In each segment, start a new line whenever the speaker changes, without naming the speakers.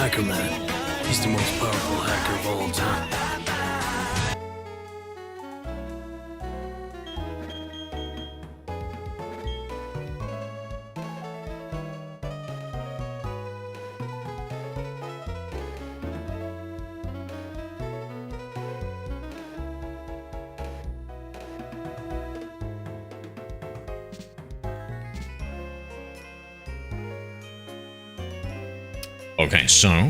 Pkmn. He's the most powerful hacker of all time.
Okay, so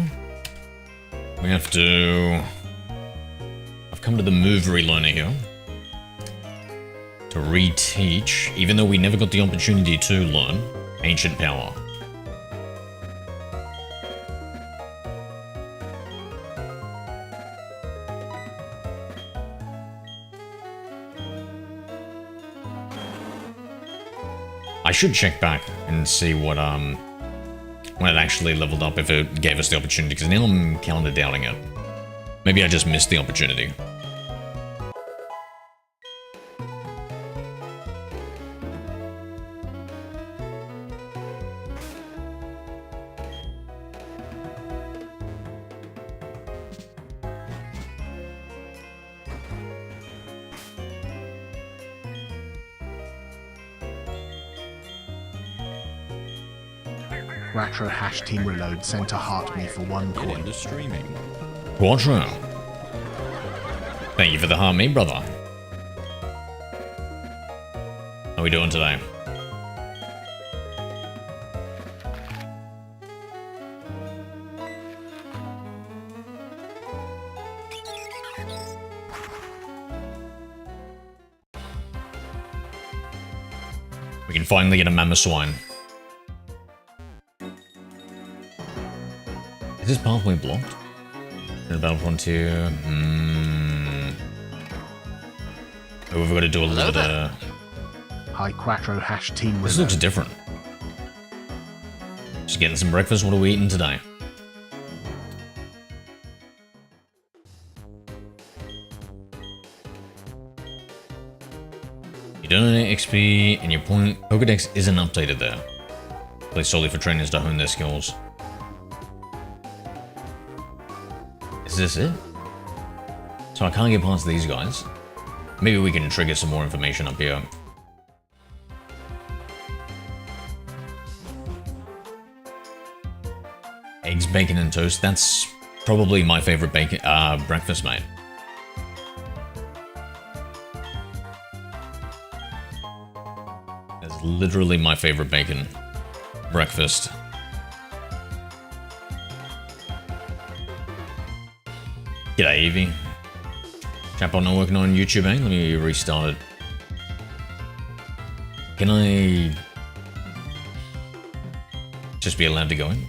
we have to... I've come to the move relearner here to reteach, even though we never got the opportunity to learn, Ancient Power. I should check back and see what when it actually leveled up, if it gave us the opportunity, because now I'm kinda doubting it. Maybe I just missed the opportunity.
Retro hash team reload sent a heart me for 1 coin.
Into streaming.
Quattro. Thank you for the heart, me brother. How are we doing today? We can finally get a Mamoswine. Is this pathway blocked? In the Battle Frontier? Oh, we've got to do a little bit of...
Hi Quattro hash team
This
reload.
looks different. Just getting some breakfast. What are we eating today? You donate XP and your point Pokedex isn't updated there. Play solely for trainers to hone their skills. Is this it? So I can't get past these guys. Maybe we can trigger some more information up here. Eggs, bacon, and toast. That's probably my favorite bacon breakfast, mate. That's literally my favorite bacon breakfast. G'day, Evie. Chap, I'm not working on YouTube, eh? Let me restart it. Can I just be allowed to go in?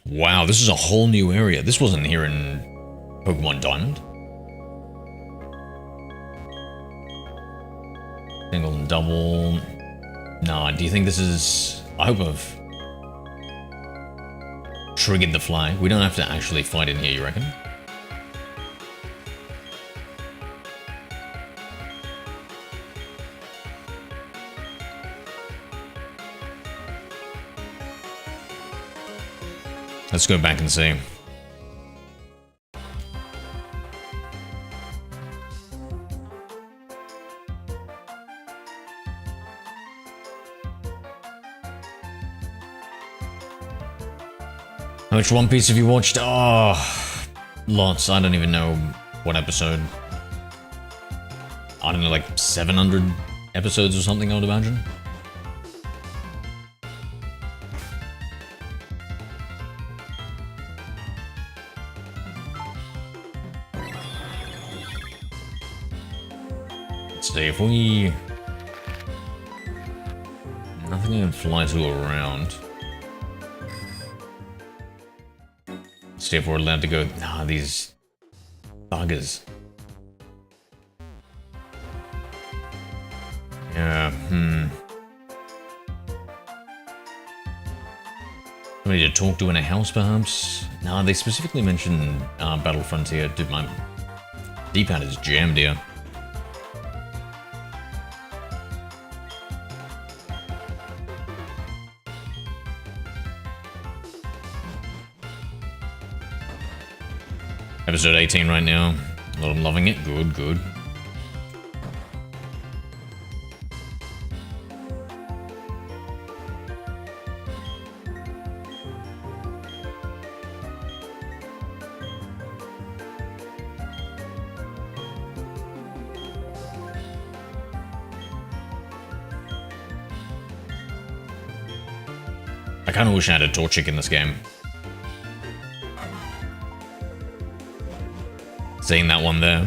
Wow, this is a whole new area. This wasn't here in Pokemon Diamond. Single and double. Nah, do you think this is... I hope I've triggered the flag. We don't have to actually fight in here, you reckon? Let's go back and see. How much One Piece have you watched? Oh, lots. I don't even know what episode. I don't know, like 700 episodes or something, I would imagine. Let's see if we... Nothing can fly to around. See if we're allowed to go. Nah, these buggers. Yeah, Somebody to talk to in a house, perhaps? No, they specifically mentioned Battle Frontier. Dude, my D-pad is jammed here. Episode 18 right now. Well, I'm loving it. Good, good. I kind of wish I had a Torchic in this game. Seeing that one there.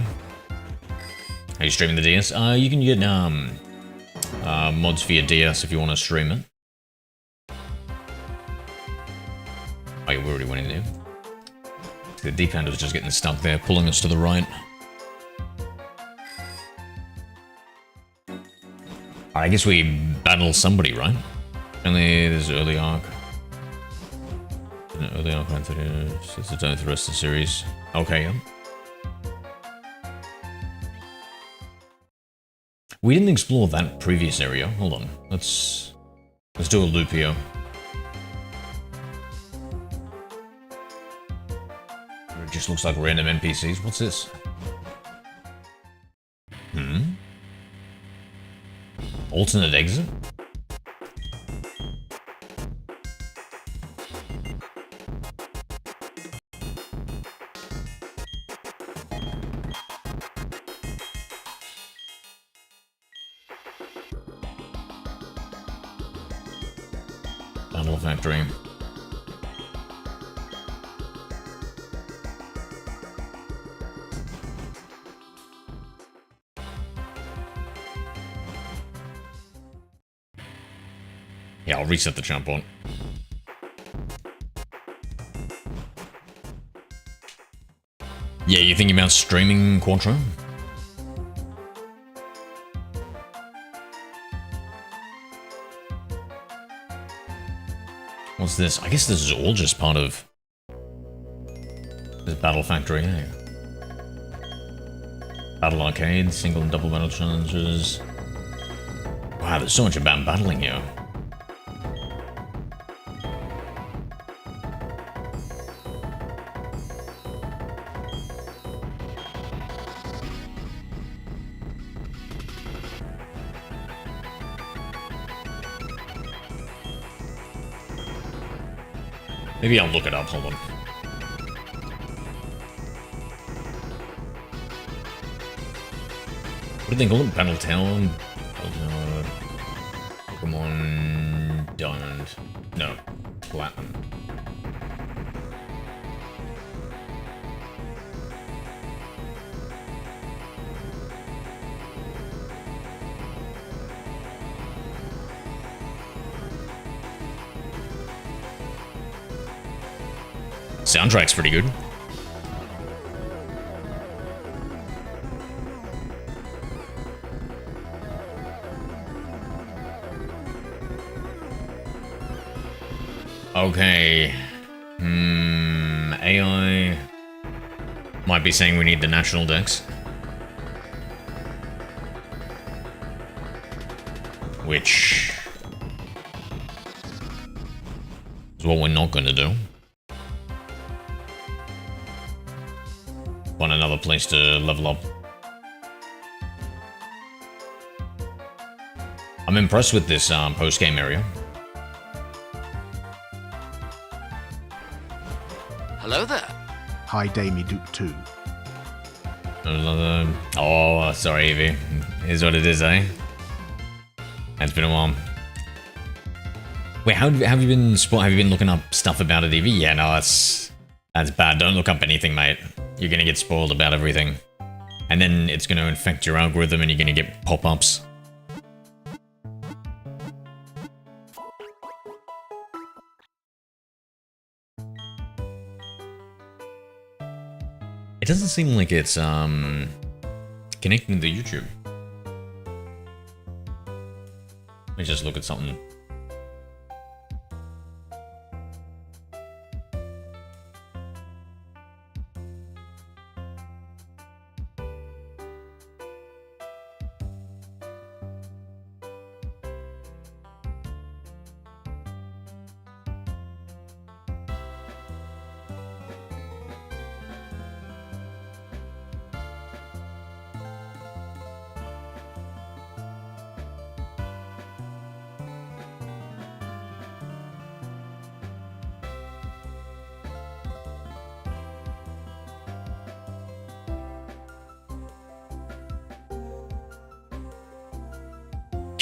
Are you streaming the DS? You can get mods for your DS if you want to stream it. Oh yeah, we're already winning there. The D-pad was just getting stuck there, pulling us to the right. I guess we battle somebody, right? Only there's early arc. Early arc it's the time for the rest of the series. Okay, yeah. We didn't explore that previous area. Hold on. Let's do a loop here. It just looks like random NPCs. What's this? Alternate exit? Battle Factory. Yeah, I'll reset the jump on. Yeah, you thinking about streaming Quattro? What's this? I guess this is all just part of this Battle Factory, yeah. Battle Arcade, single and double battle challenges. Wow, there's so much about battling here. Maybe I'll look it up, hold on. What do they call it? Battle Town? Pokemon Diamond. No, Platinum. Soundtrack's pretty good. Okay. AI might be saying we need the national dex. Which is what we're not going to do. Want another place to level up. I'm impressed with this post-game area.
Hello there.
Hi, Damie Duke 2.
Oh, sorry, Evie. Is what it is, eh? It's been a while. Wait, have you been looking up stuff about it, Evie? Yeah, no, that's bad. Don't look up anything, mate. You're gonna get spoiled about everything. And then it's gonna infect your algorithm and you're gonna get pop-ups. It doesn't seem like it's connecting to YouTube. Let me just look at something.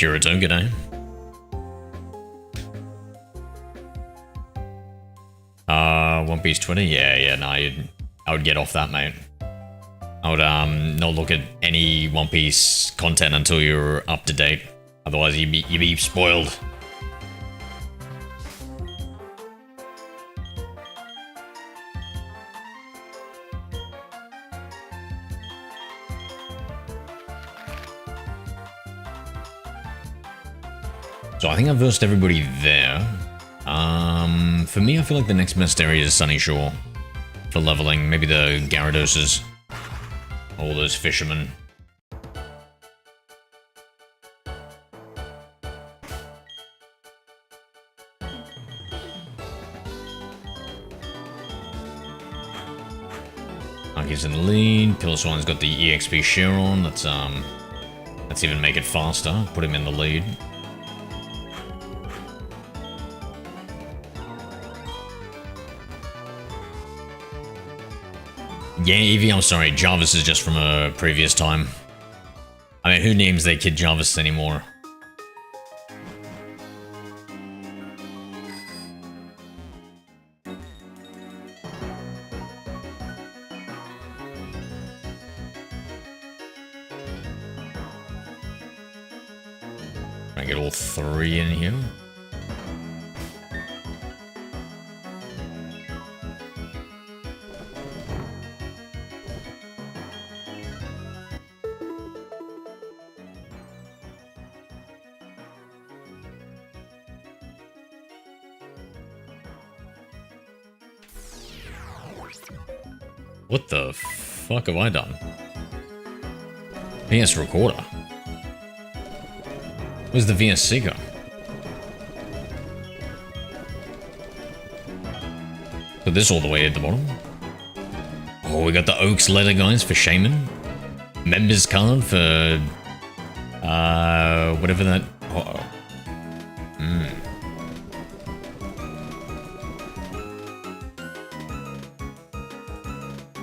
Kirito, g'day. One Piece Twitter? Yeah, no, I would get off that, mate. I would not look at any One Piece content until you're up to date. Otherwise, you'd be spoiled. So I think I've versed everybody there. For me, I feel like the next best area is Sunny Shore for leveling. Maybe the Gyarados, all those fishermen. Aki's in the lead. Piloswine's got the EXP share on. Let's even make it faster. Put him in the lead. Yeah, Evie, I'm sorry. Jarvis is just from a previous time. I mean, who names their kid Jarvis anymore? Try and get all three in here. What the fuck have I done? VS Recorder? Where's the VS Seeker? Put this all the way at the bottom. Oh, we got the Oaks letter, guys, for Shaman. Members card for... whatever that... Oh.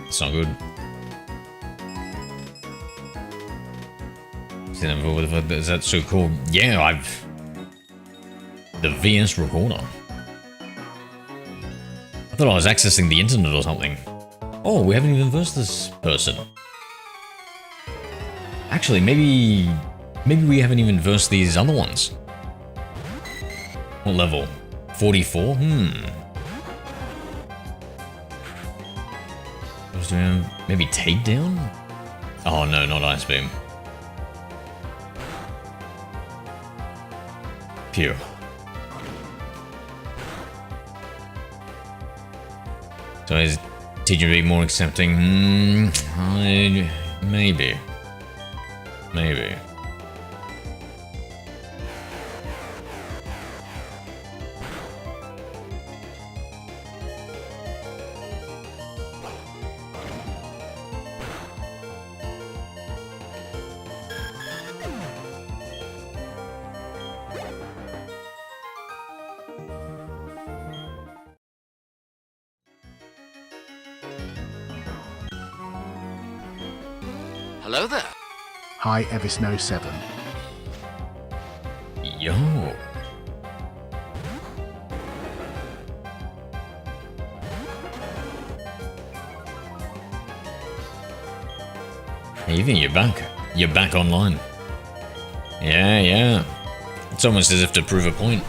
It's not good. Is that so cool? Yeah, the VS Recorder. I thought I was accessing the internet or something. Oh, we haven't even versed this person. Actually, maybe we haven't even versed these other ones. What level? 44? Maybe takedown? Oh no, not Ice Beam. Pew. So is teacher be more accepting? Maybe. Maybe.
Hello there.
Hi, Evisno7.
Yo. Hey, you think you're back? You're back online. Yeah. It's almost as if to prove a point.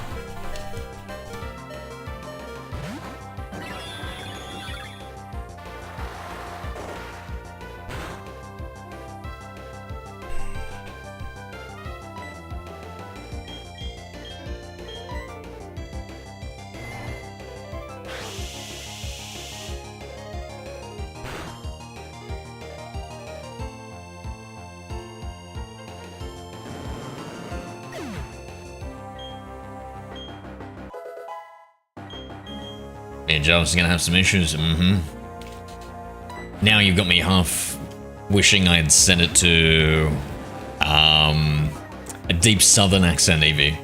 Yeah, Jarvis is gonna have some issues. Now you've got me half wishing I had set it to a deep southern accent, Evie.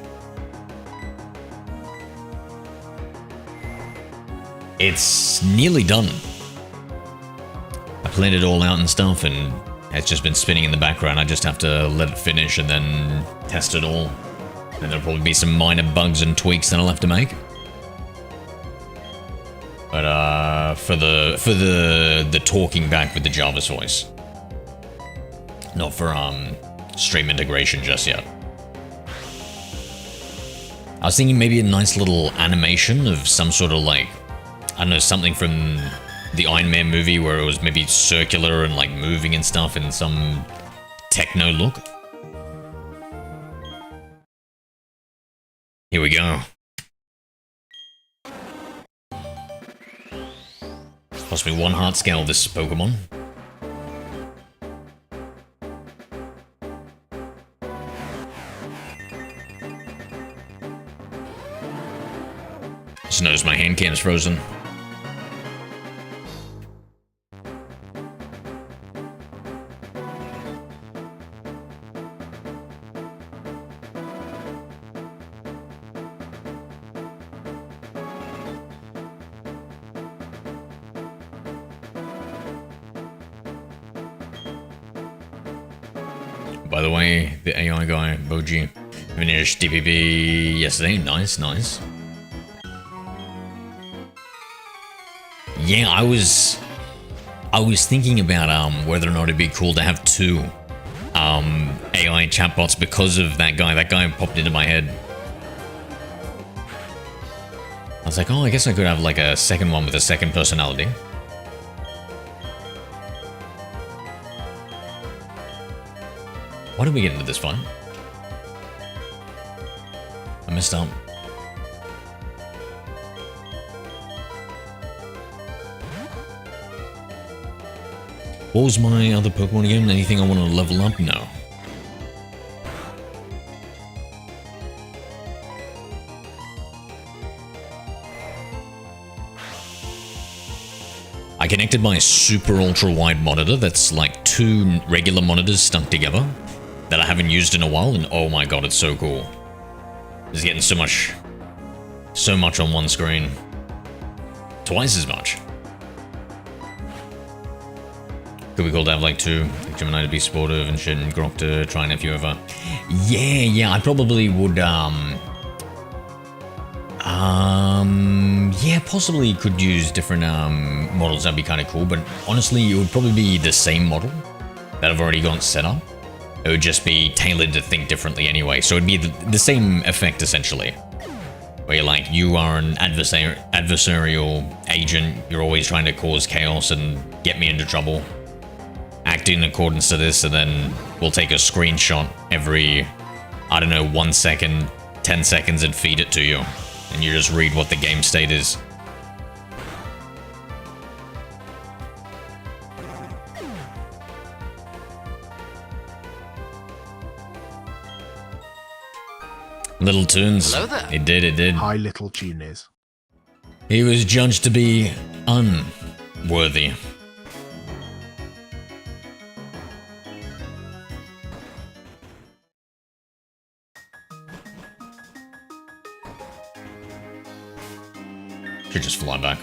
It's nearly done. I planned it all out and stuff, and It's just been spinning in the background. I just have to let it finish and then test it all. And there'll probably be some minor bugs and tweaks that I'll have to make. But for the talking back with the Jarvis voice. Not for stream integration just yet. I was thinking maybe a nice little animation of some sort of like, I don't know, something from the Iron Man movie where it was maybe circular and like moving and stuff in some techno look. Here we go. Cost me 1 heart scale this Pokemon. Just noticed my hand cam's frozen. By the way, the AI guy, Boji, finished DPP yesterday. Nice, nice. Yeah, I was thinking about whether or not it'd be cool to have 2 AI chatbots because of that guy. That guy popped into my head. I was like, oh, I guess I could have like a second one with a second personality. Why did we get into this fight? I messed up. What was my other Pokemon again? Anything I want to level up? No. I connected my super ultra wide monitor that's like 2 regular monitors stuck together that I haven't used in a while, and oh my god, it's so cool. Just getting so much on one screen. Twice as much. Could be cool to have like 2, like Gemini to be supportive and shit, and Grok to try and if you ever. Yeah, I probably would, yeah, possibly could use different, models, that'd be kind of cool, but honestly, it would probably be the same model that I've already got set up. It would just be tailored to think differently anyway, so it'd be the same effect, essentially. Where you're like, you are an adversarial agent, you're always trying to cause chaos and get me into trouble. Act in accordance to this, and then we'll take a screenshot every, I don't know, 1 second, 10 seconds and feed it to you. And you just read what the game state is. Little Tunes.
Hello there.
It did.
Hi, Little Tunies.
He was judged to be unworthy. Should just fly back.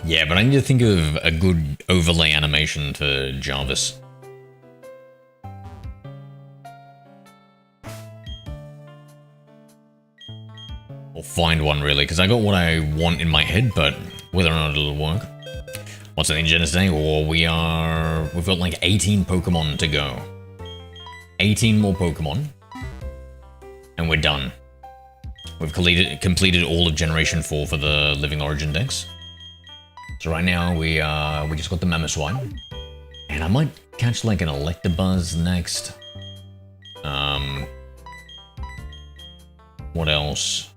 Yeah, but I need to think of a good overlay animation for Jarvis. Or find one, really, because I got what I want in my head, but whether or not it'll work. What's the agenda today? Well, we've got like 18 Pokemon to go. 18 more Pokemon. And we're done. We've completed all of Generation 4 for the Living Origin Dex. So right now, we just got the Mamoswine. And I might catch like an Electabuzz next. What else?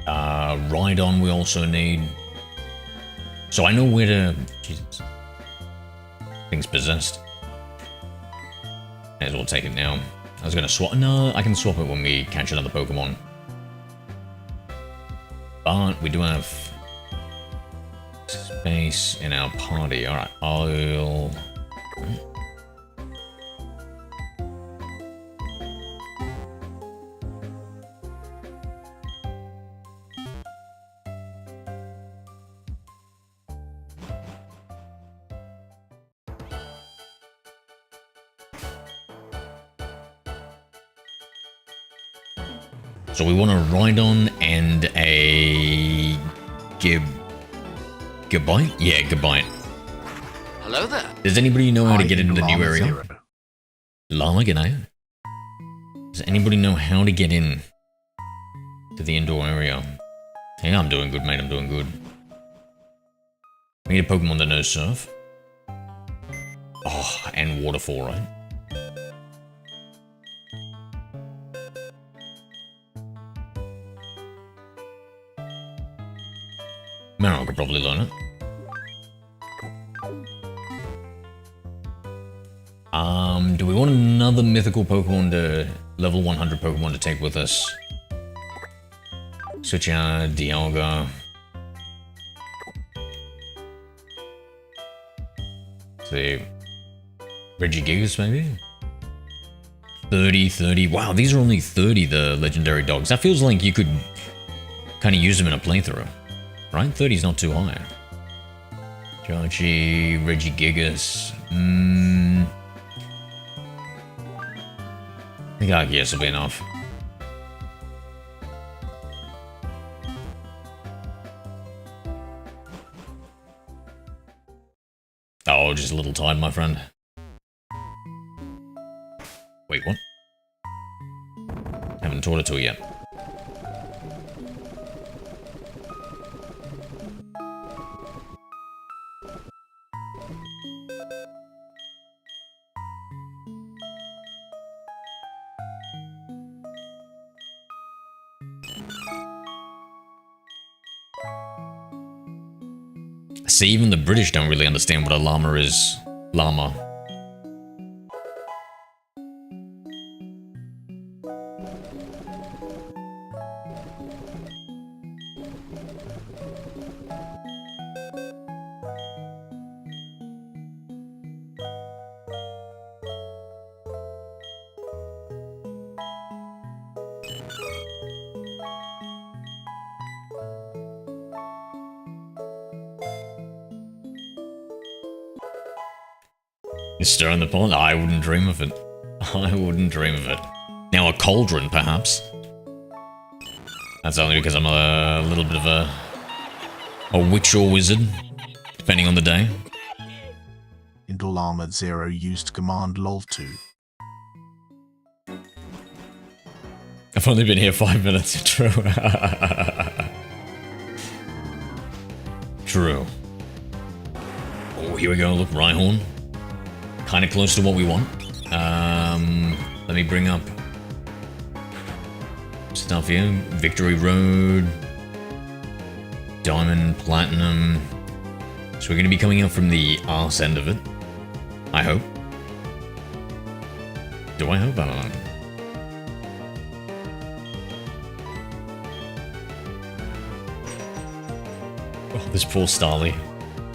Rhydon we also need. So I know where to... Jesus. Thing's possessed. May as well take it now. I was gonna swap... No, I can swap it when we catch another Pokemon. But we do have... space in our party. Alright, I'll... So we want a Rhydon and a Gabite? Yeah, Gabite.
Hello there.
Does anybody know how to
Hi,
get into the new
Llama
area?
Zero.
Llama, g'day. Does anybody know how to get in to the indoor area? Yeah, I'm doing good, mate. I'm doing good. We need a Pokemon that knows Surf. Oh, and Waterfall, right? Meryl could probably learn it. Do we want another mythical Pokemon to level 100 Pokemon to take with us? Switch out Dialga. See, Regigigas maybe? 30. Wow, these are only 30, the legendary dogs. That feels like you could kind of use them in a playthrough, right? 30 is not too high. Chachi, Regigigas. I think Arceus will be enough. Oh, just a little tired, my friend. Wait, what? Haven't taught it to her yet. See, even the British don't really understand what a llama is. Llama. You're stirring the pot? I wouldn't dream of it. I wouldn't dream of it. Now a cauldron, perhaps. That's only because I'm a little bit of a witch or wizard, depending on the day.
Indolama Zero used command LOL2.
I've only been here 5 minutes. True. True. Oh, here we go. Look, Rhyhorn. Kind of close to what we want. Let me bring up stuff here. Victory Road. Diamond, Platinum. So we're going to be coming up from the arse end of it. I hope. Do I hope? I don't know. Oh, this poor Starly.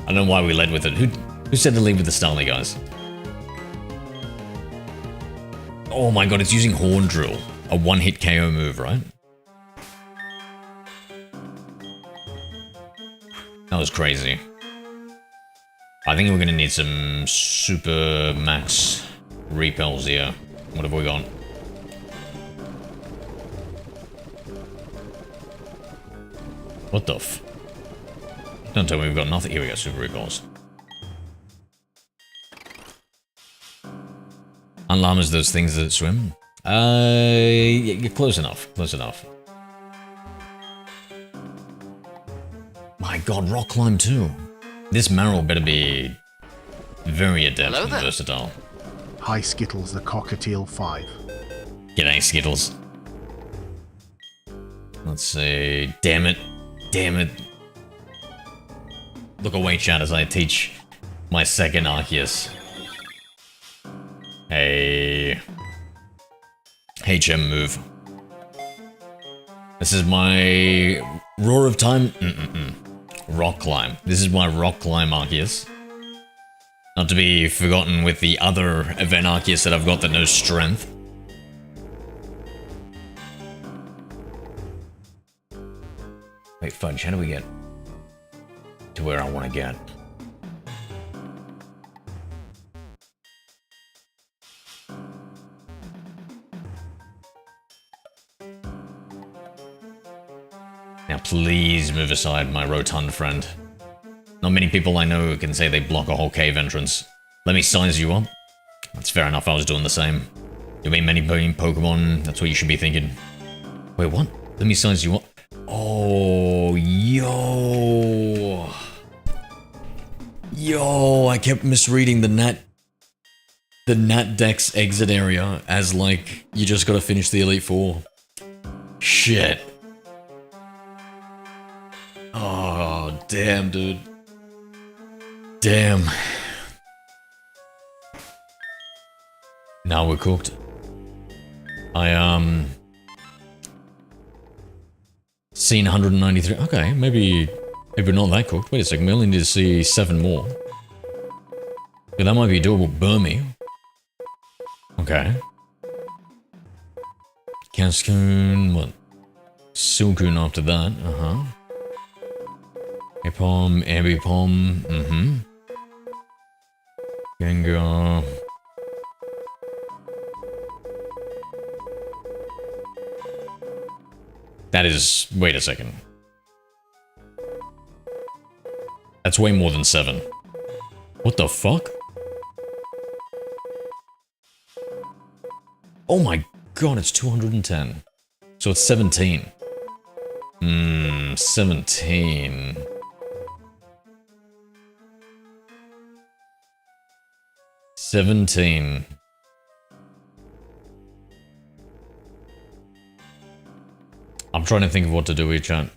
I don't know why we led with it. Who said to lead with the Starly, guys? Oh my god, it's using Horn Drill. A one-hit KO move, right? That was crazy. I think we're gonna need some super max repels here. What have we got? What the f... Don't tell me we've got nothing. Here we go, super repels. And llamas, those things that swim? Yeah, close enough. Close enough. My god, rock climb too. This Meryl better be very adept and versatile.
Hi Skittles the Cockatiel 5.
G'day, Skittles. Let's see. Damn it. Damn it. Look away, chat, as I teach my second Arceus. Hey. HM move. This is my Roar of Time. Rock Climb. This is my Rock Climb Arceus. Not to be forgotten with the other event Arceus that I've got that knows Strength. Wait, fudge, how do we get to where I want to get? Now please move aside, my rotund friend. Not many people I know can say they block a whole cave entrance. Let me size you up. That's fair enough, I was doing the same. You mean many Pokemon, that's what you should be thinking. Wait, what? Let me size you up. Oh, yo. Yo, I kept misreading the Nat Dex exit area as like, you just gotta finish the Elite Four. Shit. Oh, damn, dude. Damn. Now we're cooked. Seen 193. Okay, maybe not that cooked. Wait a second, we only need to see 7 more. Yeah, that might be doable. Burmy. Okay. Cascoon, what? Silcoon after that, Apom, Ambipom, Gengar. That is... wait a second. That's way more than 7. What the fuck? Oh my god, it's 210. So it's 17. 17. I'm trying to think of what to do here, chat.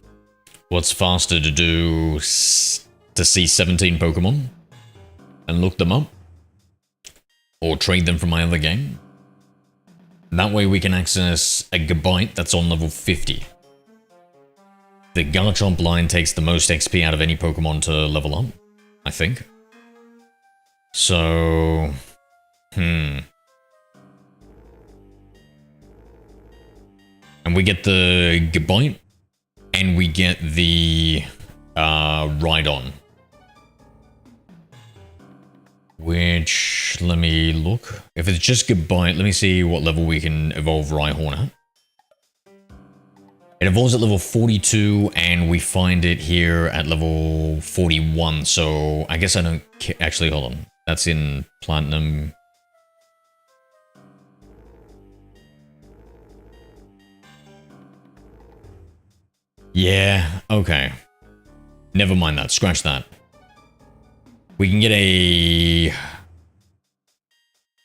What's faster to do to see 17 Pokemon and look them up? Or trade them from my other game? That way we can access a Gabite that's on level 50. The Garchomp line takes the most XP out of any Pokemon to level up, I think. So... And we get the Gabite, and we get the Rhydon. Which, let me look. If it's just Gabite, let me see what level we can evolve Rhyhorn at. It evolves at level 42, and we find it here at level 41, so I guess I don't... actually, hold on. That's in Platinum. Yeah, okay. Never mind that. Scratch that. We can get a...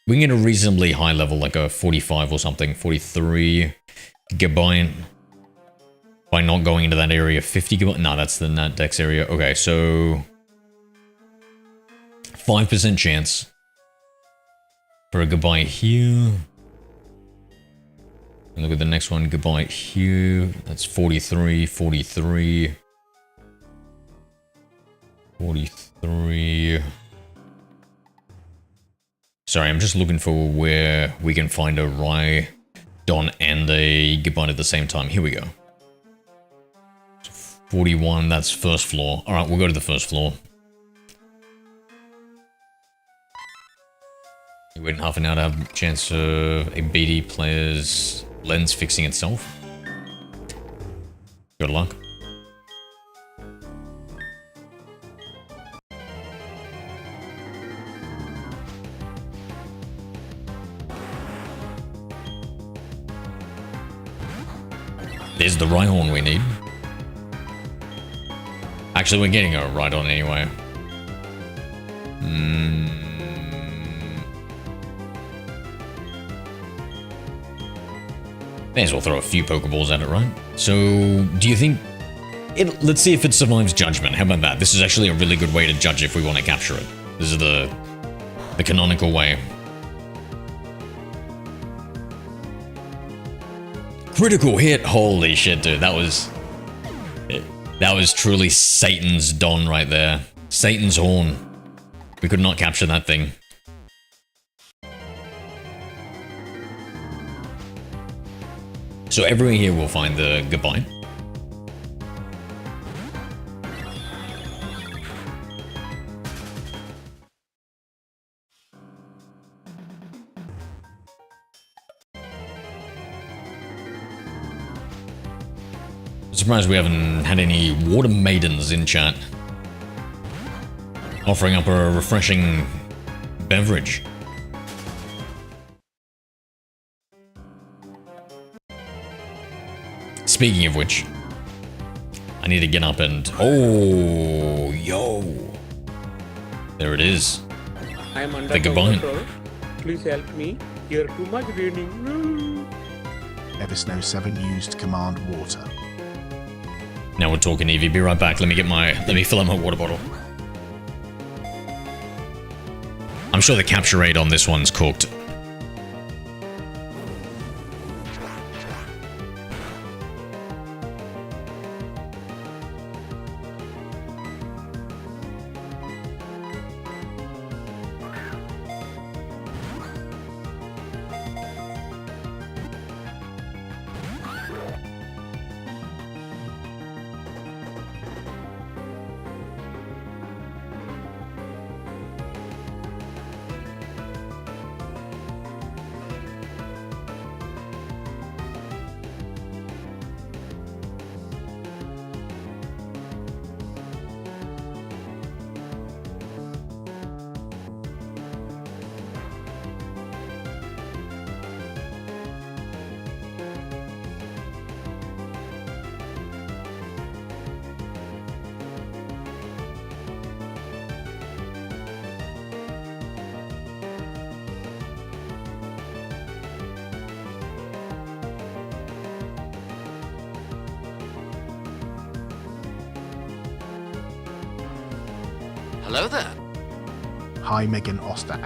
we can get a reasonably high level, like a 45 or something. 43 Gabite. By not going into that area. 50 Gabite? No, that's the Nat Dex area. Okay, so... 5% chance for a Gabite here. And look at the next one, Gabite here. That's 43, 43. 43. Sorry, I'm just looking for where we can find a Rhydon and a Gabite at the same time. Here we go. 41, that's first floor. Alright, we'll go to the first floor. You waiting half an hour to have a chance of a BD player's lens fixing itself. Good luck. There's the Rhyhorn we need. Actually, we're getting a Rhydon anyway. May as well throw a few Pokeballs at it, right? So, do you think... let's see if it survives Judgment. How about that? This is actually a really good way to judge if we want to capture it. This is the canonical way. Critical hit! Holy shit, dude. That was truly Satan's Don right there. Satan's horn. We could not capture that thing. So everywhere here we'll find the Gabite. Surprised we haven't had any water maidens in chat offering up a refreshing beverage. Speaking of which, I need to get up and... Oh, yo. There it is.
I am under
the combine.
control. Please help me. Here too much raining.
Eversnow 7 used command water.
Now we're talking, Evie. Be right back. Let me fill up my water bottle. I'm sure the capture rate on this one's cooked.
Hello there.
Hi Megan Oster.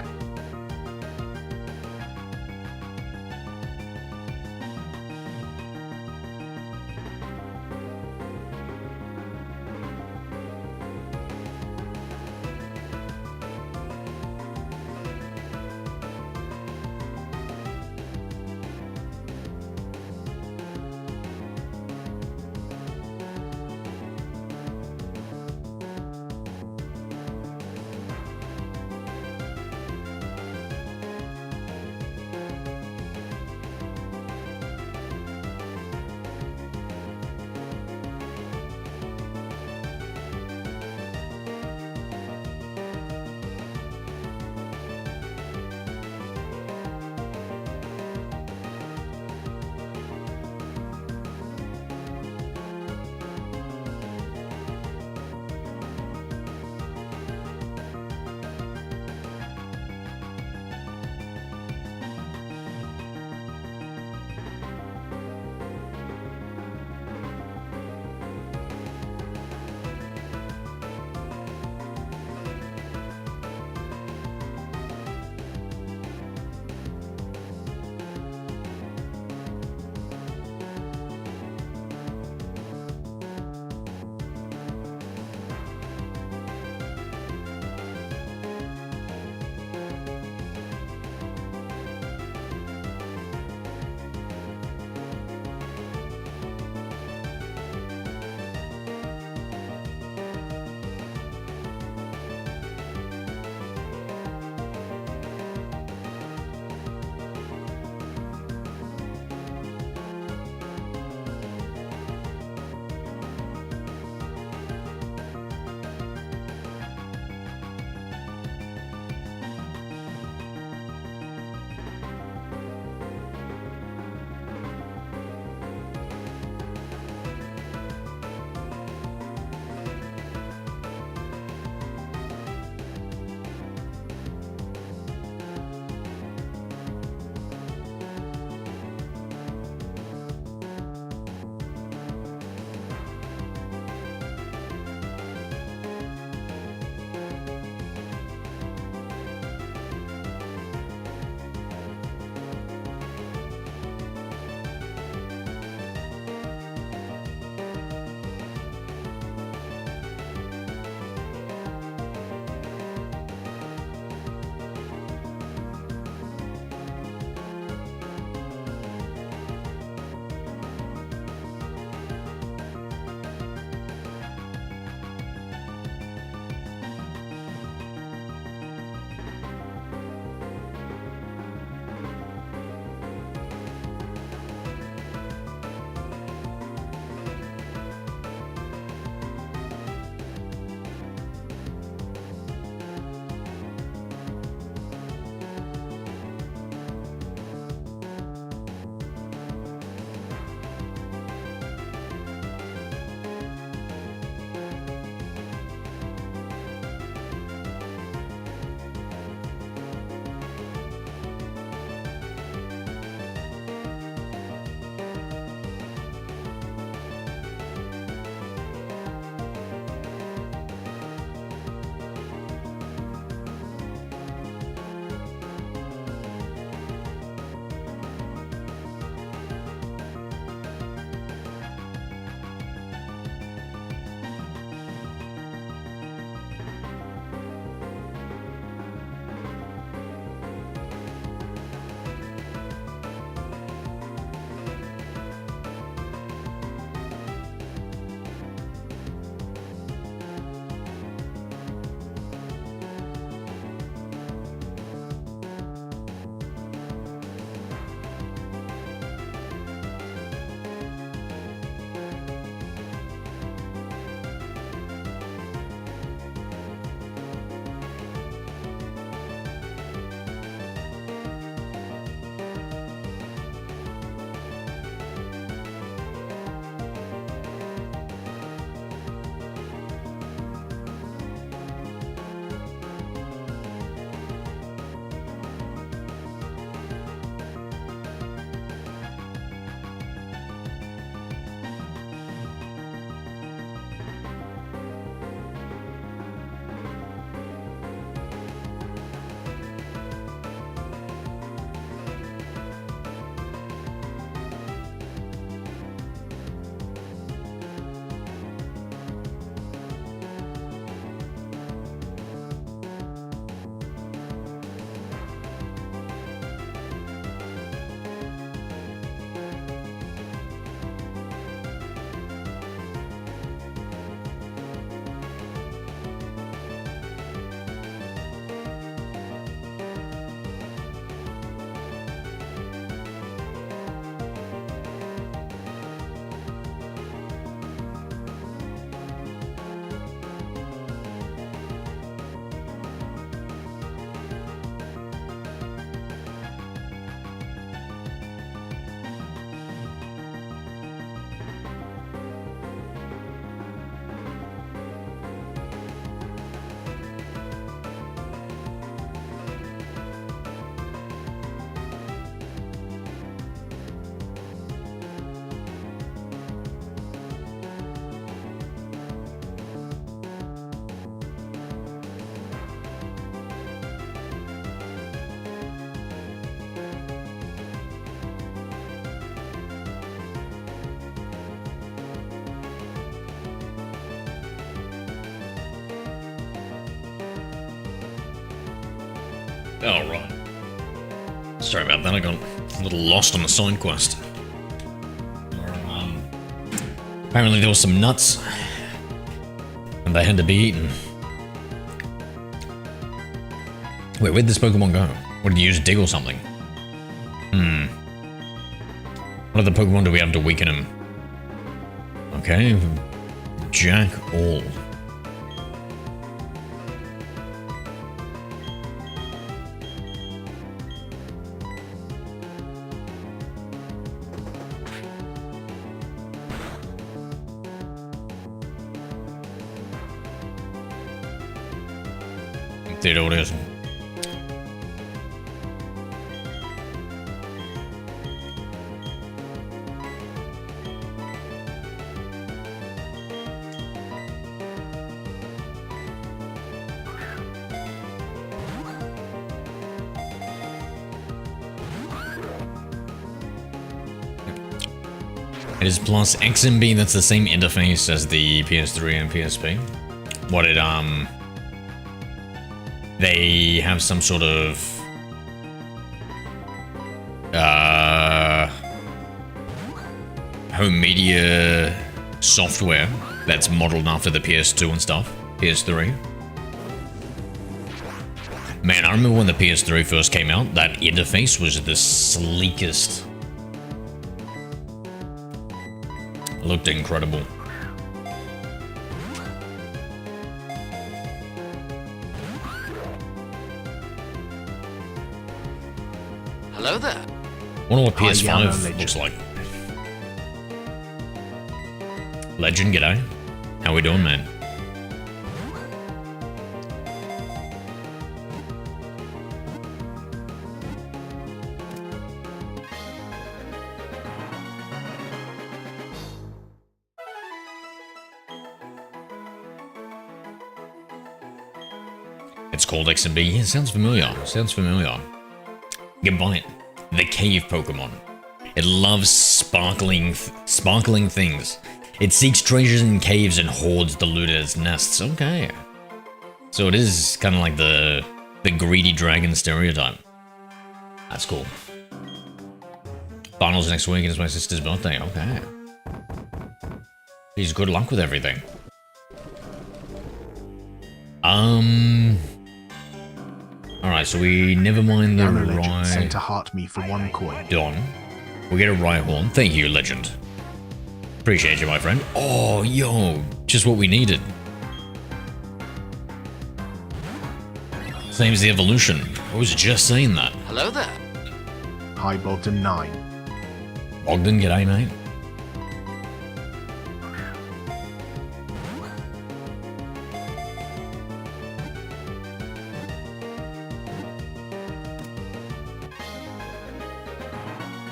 Oh, right. Sorry about that, I got a little lost on the side quest. Apparently there were some nuts, and they had to be eaten. Wait, where'd this Pokemon go? What, did you use dig or something? What other Pokemon do we have to weaken him? Okay, Jack All. There it is. It is plus XMB, that's the same interface as the PS3 and PSP. What it, they have some sort of, home media software that's modeled after the PS2 and stuff, PS3. Man, I remember when the PS3 first came out, that interface was the sleekest. It looked incredible.
Hello there.
Wonder what
Hi, Yano
PS5
Legend.
looks like. Legend, g'day. How we doing, man? It's called XMB. Yeah, sounds familiar. Sounds familiar. Goodbye. The cave Pokemon. It loves sparkling things. It seeks treasures in caves and hoards the loot at its nests. Okay. So it is kind of like the greedy dragon stereotype. That's cool. Finals next week and it's my sister's birthday. Okay. Please, good luck with everything. Alright, so we never mind the
Yano Legend sent
right
to heart me for 1 coin.
Don. We get a Rhyhorn. Thank you, Legend. Appreciate you, my friend. Oh, yo, just what we needed. Same as the evolution. I was just saying that.
Hello there.
Hi Bogdan 9.
Ogden, g'day, mate.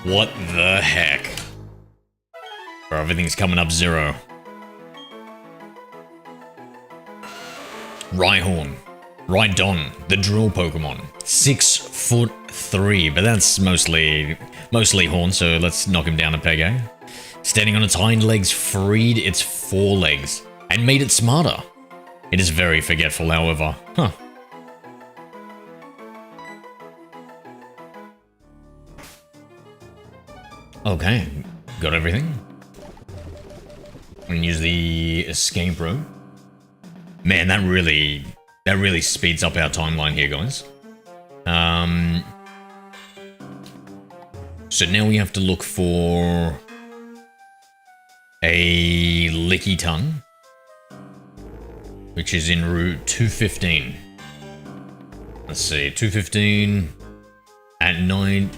What the heck? Bro, everything's coming up 0. Rhyhorn. Rhydon, the drill Pokemon. 6'3", but that's mostly horn, so let's knock him down a peg, eh? Standing on its hind legs, freed its forelegs, and made it smarter. It is very forgetful, however. Huh. Okay, got everything. I'm gonna use the escape rope. Man, that really speeds up our timeline here, guys. So now we have to look for a Licky Tongue, which is in route 215. Let's see, 215 at night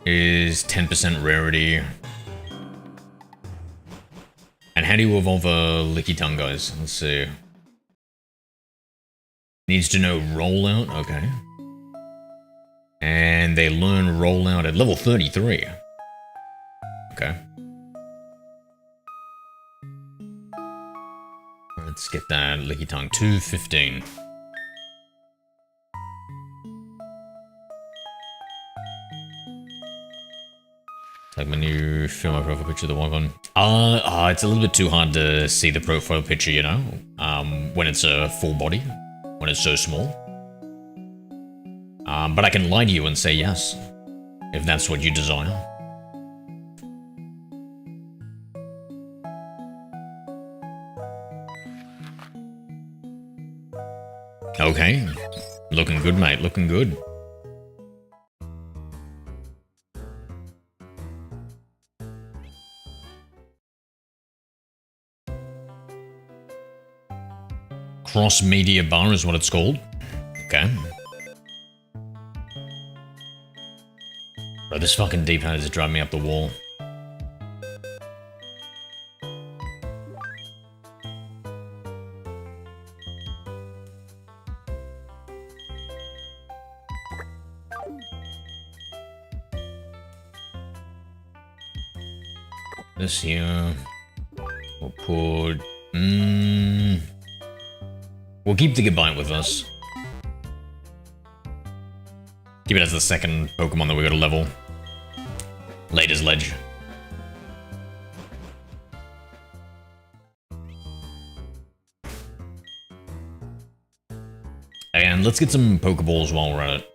is 10% rarity. And how do you evolve a Licky Tongue, guys? Let's see. Needs to know rollout, okay. And they learn rollout at level 33. Okay. Let's get that Licky Tongue 215. Like my new film my profile picture, the one on. It's a little bit too hard to see the profile picture, you know, when it's a full body, when it's so small. But I can lie to you and say yes, if that's what you desire. Okay. Looking good, mate. Looking good. Cross-media bar is what it's called. Okay. Bro, this fucking D-pad is driving me up the wall. This here. We'll put... We'll keep the Gabite with us. Keep it as the second Pokemon that we gotta level. Later's Ledge. And let's get some Pokeballs while we're at it.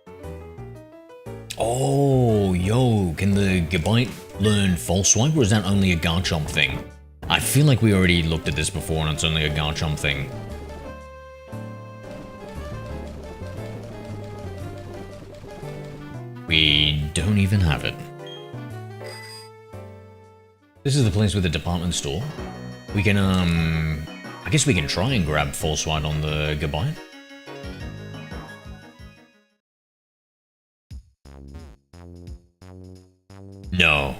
Oh, yo, can the Gabite learn False Swipe, or is that only a Garchomp thing? I feel like we already looked at this before and it's only a Garchomp thing. We don't even have it. This is the place with the department store. We can, I guess we can try and grab False Swipe on the Gabite. No.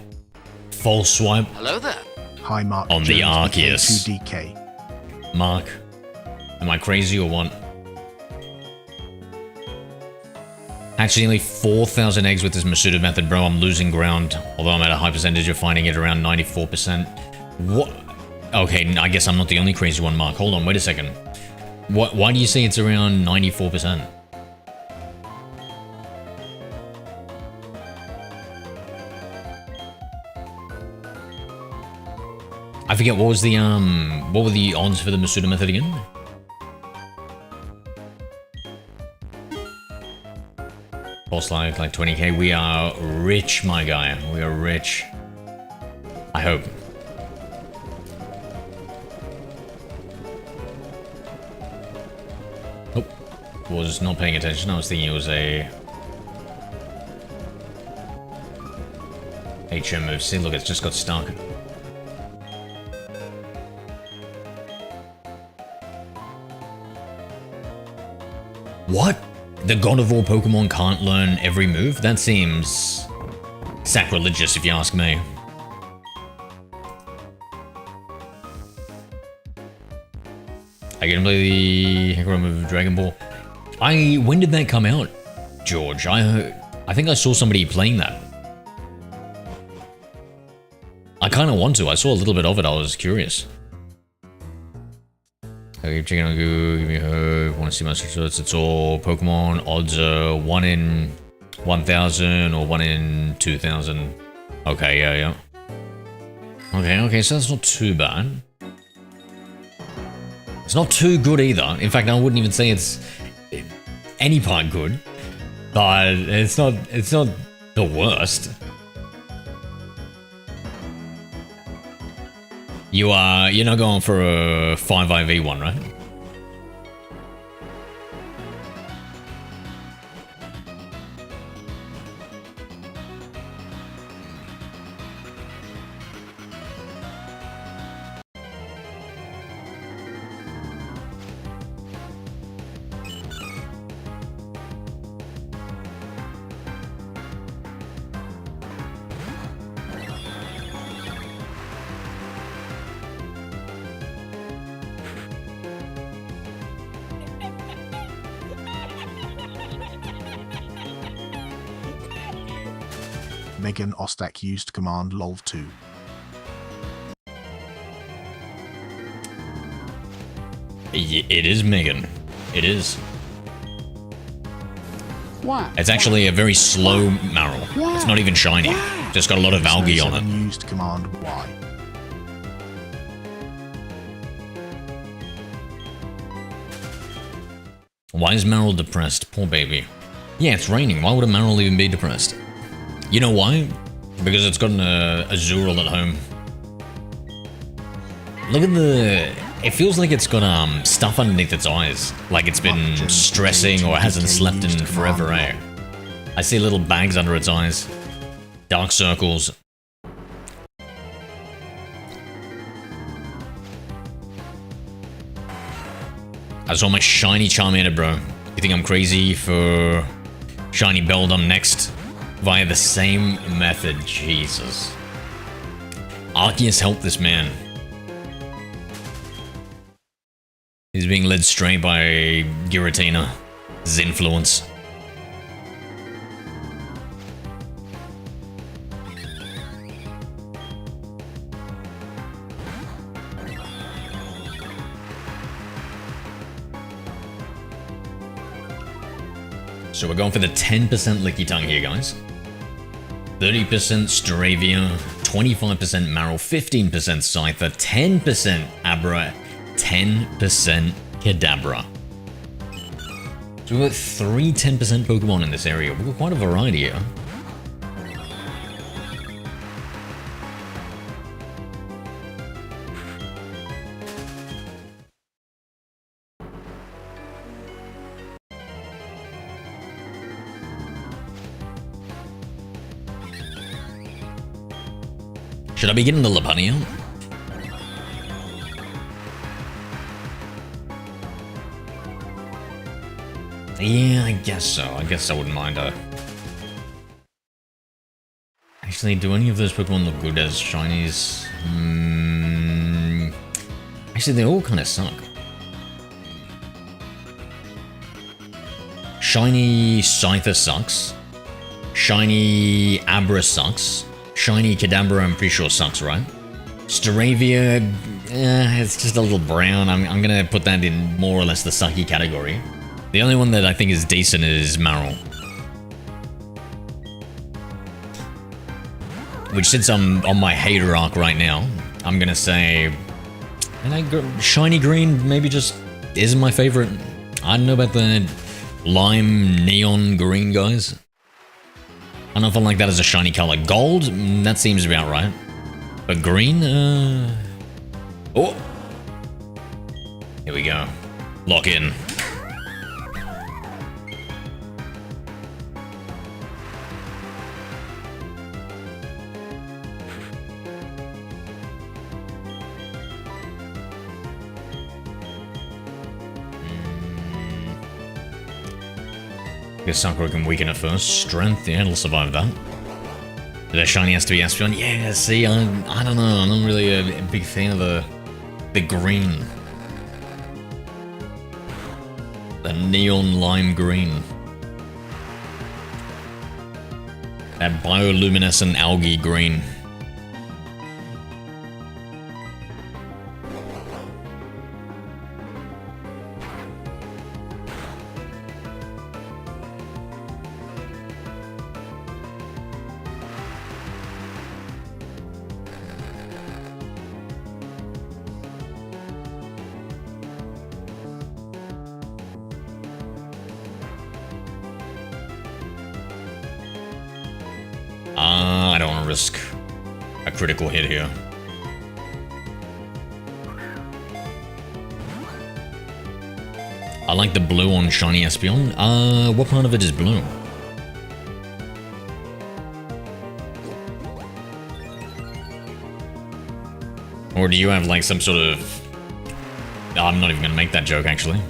False Swipe?
Hello there.
Hi, Mark.
On the Arceus.
2DK.
Mark, am I crazy or what? Actually, only 4,000 eggs with this Masuda method, bro. I'm losing ground. Although I'm at a high percentage of finding it around 94%. What? Okay, I guess I'm not the only crazy one, Mark. Hold on, wait a second. Why do you say it's around 94%? I forget, what was the, what were the odds for the Masuda method again? Boss like 20k. We are rich, my guy. We are rich. I hope. Oh, was not paying attention. I was thinking it was a HM move. See, look, it's just got stuck. What? The god of all Pokemon can't learn every move? That seems sacrilegious, if you ask me. I can play the Hikaru move of Dragon Ball. When did that come out, George? I think I saw somebody playing that. I kind of want to. I saw a little bit of it. I was curious. I keep checking on Google, give me a hope, want to see my results. It's all Pokemon, odds are 1 in 1,000 or 1 in 2,000. Okay, yeah. Okay, so that's not too bad. It's not too good either. In fact, I wouldn't even say it's any part good, but it's not the worst. You're not going for a 5IV1, right?
Megan Ostak used command lol2.
It is Megan. It is.
What?
It's actually a very slow Marill. It's not even shiny. Just got a lot of algae on it.
Used command Y.
Why is Marill depressed? Poor baby. Yeah, it's raining. Why would a Marill even be depressed? You know why? Because it's got an Azurill at home. Look at the... It feels like it's got stuff underneath its eyes. Like it's been stressing or hasn't slept in forever, eh? I see little bags under its eyes. Dark circles. I saw my shiny Charmander, bro. You think I'm crazy for shiny Beldum next? Via the same method, Jesus. Arceus helped this man. He's being led astray by Giratina's influence. So we're going for the 10% Licky Tongue here, guys. 30% Staravia, 25% Marill, 15% Scyther, 10% Abra, 10% Kadabra. So we've got 3 10% Pokemon in this area. We've got quite a variety here. Should I be getting the Lopunny out? Yeah, I guess so. I guess I wouldn't mind her. Actually, do any of those Pokemon look good as shinies? Actually, they all kind of suck. Shiny Scyther sucks. Shiny Abra sucks. Shiny Kadabra, I'm pretty sure sucks, right? Staravia, it's just a little brown. I'm gonna put that in more or less the sucky category. The only one that I think is decent is Marill. Which, since I'm on my hater arc right now, I'm gonna say... Shiny Green maybe just isn't my favorite. I don't know about the lime neon green guys. I don't know if I like that as a shiny color. Gold? That seems about right. But green? Oh! Here we go. Lock in. Guess Sakura can weaken it first. Strength, yeah, it'll survive that. The shiny has to be Espeon. Yeah, see, I don't know. I'm not really a big fan of the green. The neon lime green. That bioluminescent algae green. I don't want to risk a critical hit here. I like the blue on shiny Espeon. What part of it is blue? Or do you have like some sort of... I'm not even gonna make that joke actually.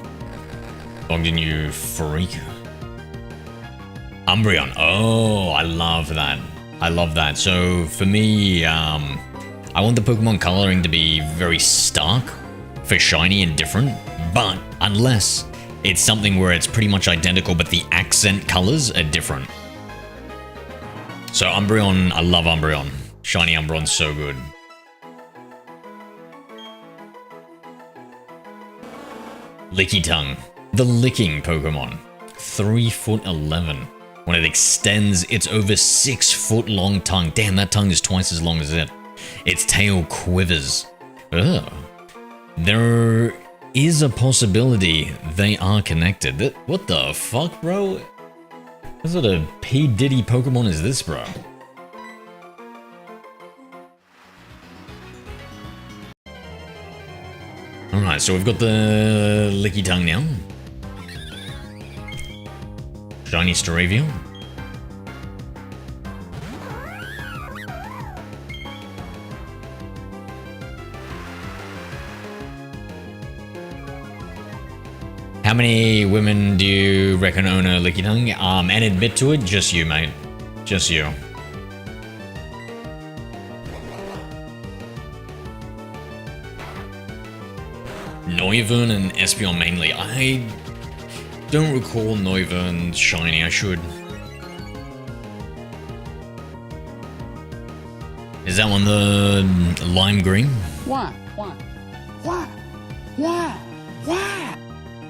Logged in, you freak. Umbreon. Oh, I love that. I love that. So for me, I want the Pokemon coloring to be very stark for shiny and different, but unless it's something where it's pretty much identical, but the accent colors are different. So Umbreon, I love Umbreon. Shiny Umbreon's so good. Licky Tongue. The licking Pokemon. 3'11". When it extends, it's over 6 foot long tongue. Damn, that tongue is twice as long as it. Its tail quivers. Ugh. There is a possibility they are connected. What the fuck, bro? What sort of P. Diddy Pokemon is this, bro? Alright, so we've got the Licky Tongue now. Shiny Staravia. How many women do you reckon own a Licky Tongue? And admit to it? Just you, mate. Just you. Noivern and Espeon mainly. I don't recall Noivern shiny. I should. Is that one the lime green?
Why?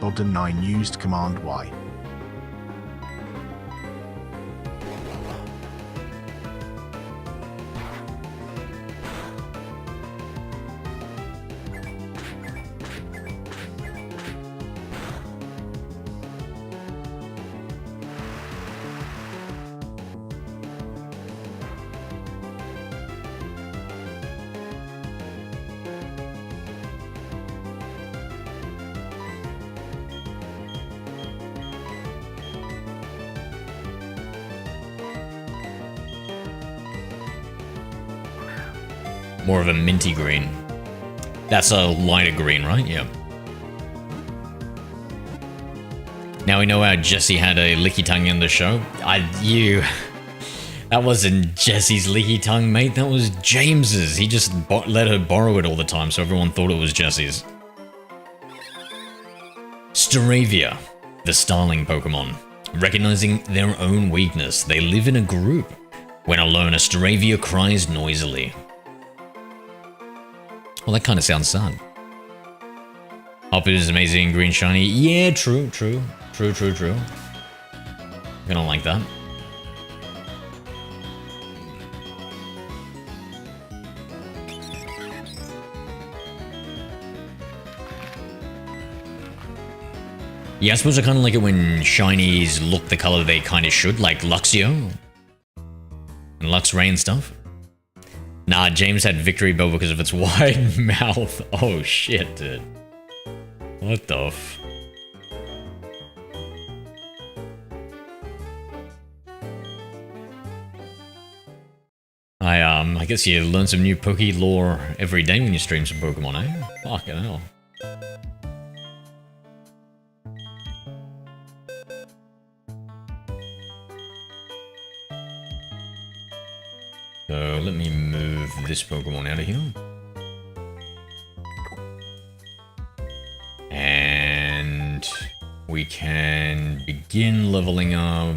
Bogdan 9 used Command Y.
More of a minty green. That's a lighter green, right? Yeah. Now we know how Jessie had a Licky Tongue in the show. That wasn't Jessie's Licky Tongue, mate. That was James's. He just let her borrow it all the time, so everyone thought it was Jessie's. Staravia, the Starling Pokemon. Recognizing their own weakness, they live in a group. When alone, a Staravia cries noisily. Well, that kind of sounds sad. Hopper is amazing, green shiny. Yeah, true. I don't like that. Yeah, I suppose I kind of like it when shinies look the color they kind of should, like Luxio and Luxray and stuff. Nah, James had Victory Bell because of its wide mouth. Oh shit, dude. What the f... I guess you learn some new Poke lore every day when you stream some Pokemon, eh? Fucking hell. So let me move this Pokemon out of here. And we can begin leveling up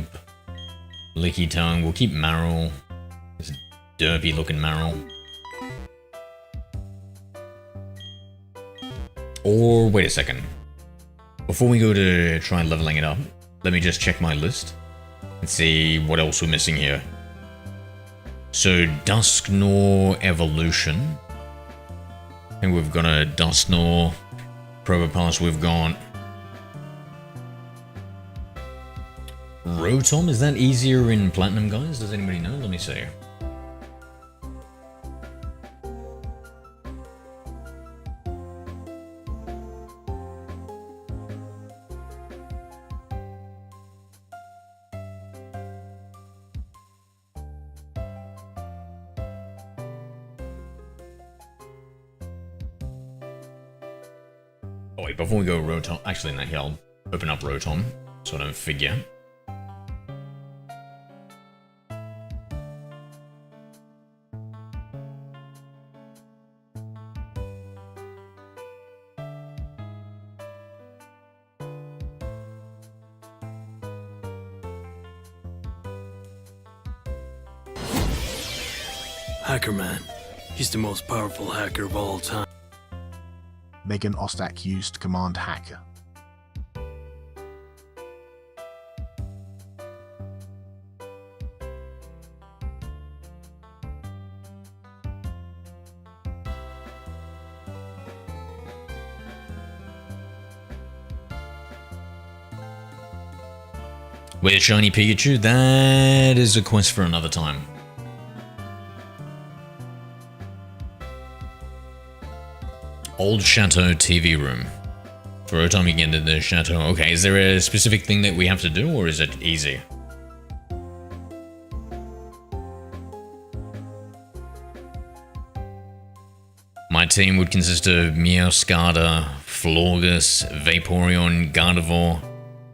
Licky Tongue. We'll keep Marrow. This derpy looking Marrow. Or wait a second. Before we go to try leveling it up, let me just check my list and see what else we're missing here. So, Dusknoir Evolution. I think we've got a Dusknoir. Probopass we've got. Rotom, is that easier in Platinum, guys? Does anybody know? Let me see. Oh wait, before we go Rotom, actually no, here, I'll open up Rotom, so I don't forget.
Hackerman. He's the most powerful hacker of all time.
Megan Ostak used Command Hacker.
Where's Shiny Pikachu? That is a quest for another time. Old Chateau TV room. For a time you get into the chateau. Okay, is there a specific thing that we have to do, or is it easy? My team would consist of Meowscarada, Florges, Vaporeon, Gardevoir,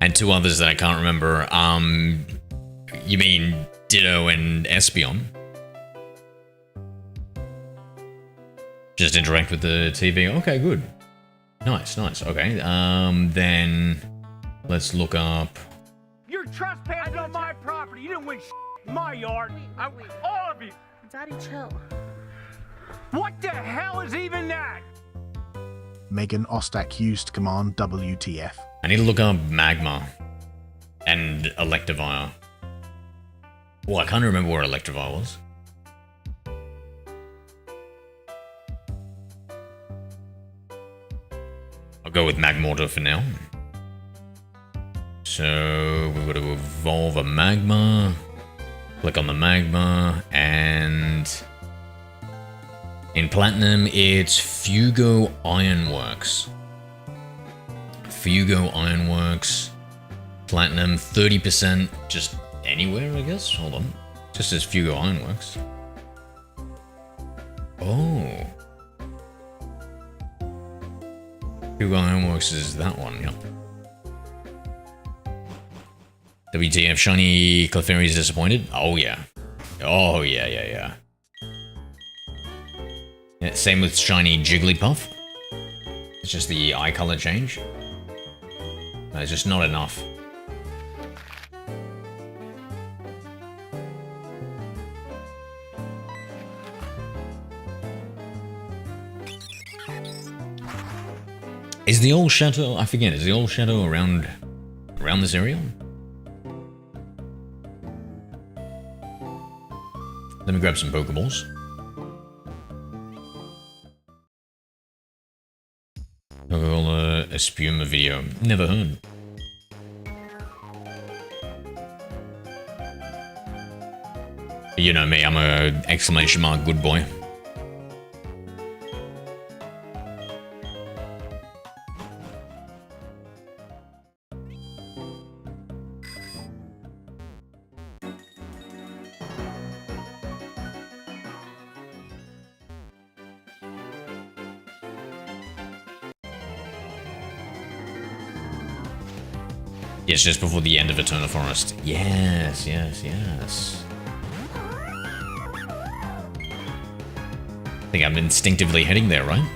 and two others that I can't remember. You mean Ditto and Espeon? Just interact with the TV. Okay, good. Nice, nice. Okay, then let's look up.
You're trespassing on my property. You didn't win in my yard. All of you.
Daddy, chill.
What the hell is even that?
Megan Ostak used command WTF.
I need to look up Magma and Electivire. Well, I can't remember where Electivire was. I'll go with Magmortar for now. So we've got to evolve a Magma. Click on the Magma, and in Platinum it's Fugo Ironworks. Fugo Ironworks. Platinum 30%, just anywhere, I guess. Hold on. Just says Fugo Ironworks. Oh. Fugo Ironworks is that one, yeah. WTF, Shiny Clefairy is disappointed? Oh yeah. Oh yeah. Yeah, same with Shiny Jigglypuff. It's just the eye color change. No, it's just not enough. Is the old chateau, I forget, is the old chateau around this area? Let me grab some Pokeballs. Coca-Cola Espuma video. Never heard. You know me, I'm a exclamation mark good boy. Yes, just before the end of Eternal Forest. Yes. I think I'm instinctively heading there, right?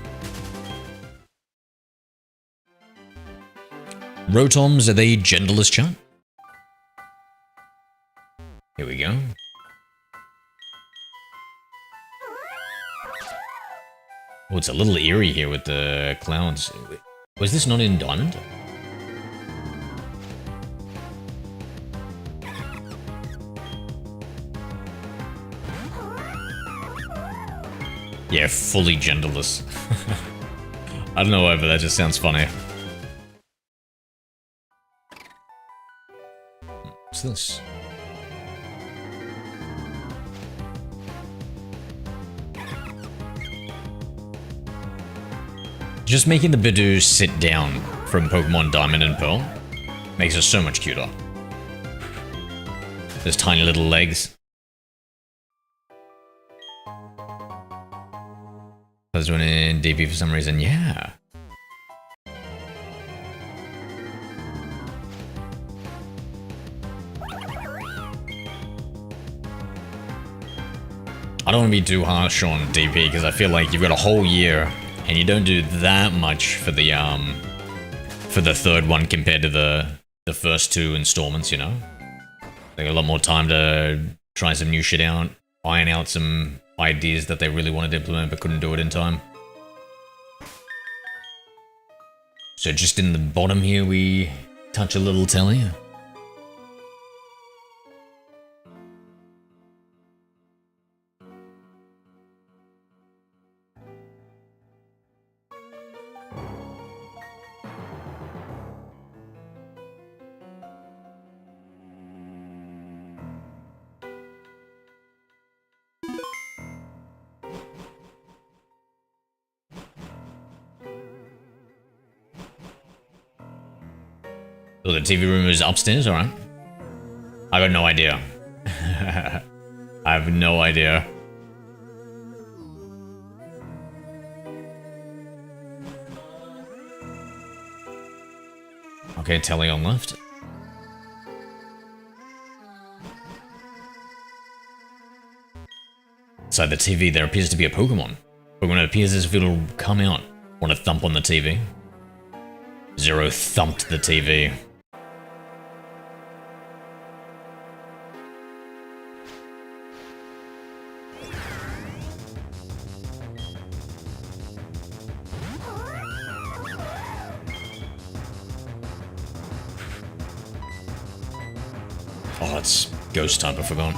Rotoms, are they genderless, chat? Here we go. Oh, it's a little eerie here with the clouds. Was this not in Diamond? Yeah, fully genderless. I don't know why, but that just sounds funny. What's this? Just making the Bidoof sit down from Pokemon Diamond and Pearl makes it so much cuter. Those tiny little legs. I was doing it in DP for some reason, yeah. I don't want to be too harsh on DP because I feel like you've got a whole year and you don't do that much for the third one compared to the first two installments, you know? They got a lot more time to try some new shit out, iron out some ideas that they really wanted to implement but couldn't do it in time. So just in the bottom here we touch a little telly. So the TV room is upstairs, alright. I got no idea. I have no idea. Okay, telly on left. Inside the TV, there appears to be a Pokemon. But when it appears as if it'll come out, want to thump on the TV? Zero thumped the TV. Oh, it's Ghost type, I forgot.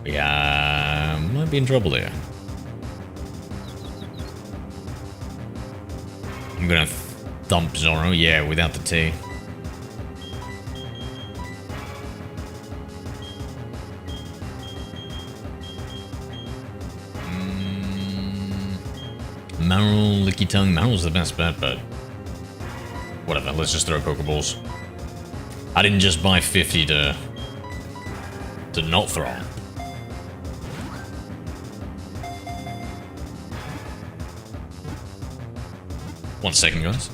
Yeah, might be in trouble here. I'm gonna thump Zoro, yeah, without the T. Marill, Licky Tongue. Marill's the best bet, but whatever, let's just throw Pokeballs. I didn't just buy 50 to not throw. 1 second, guys.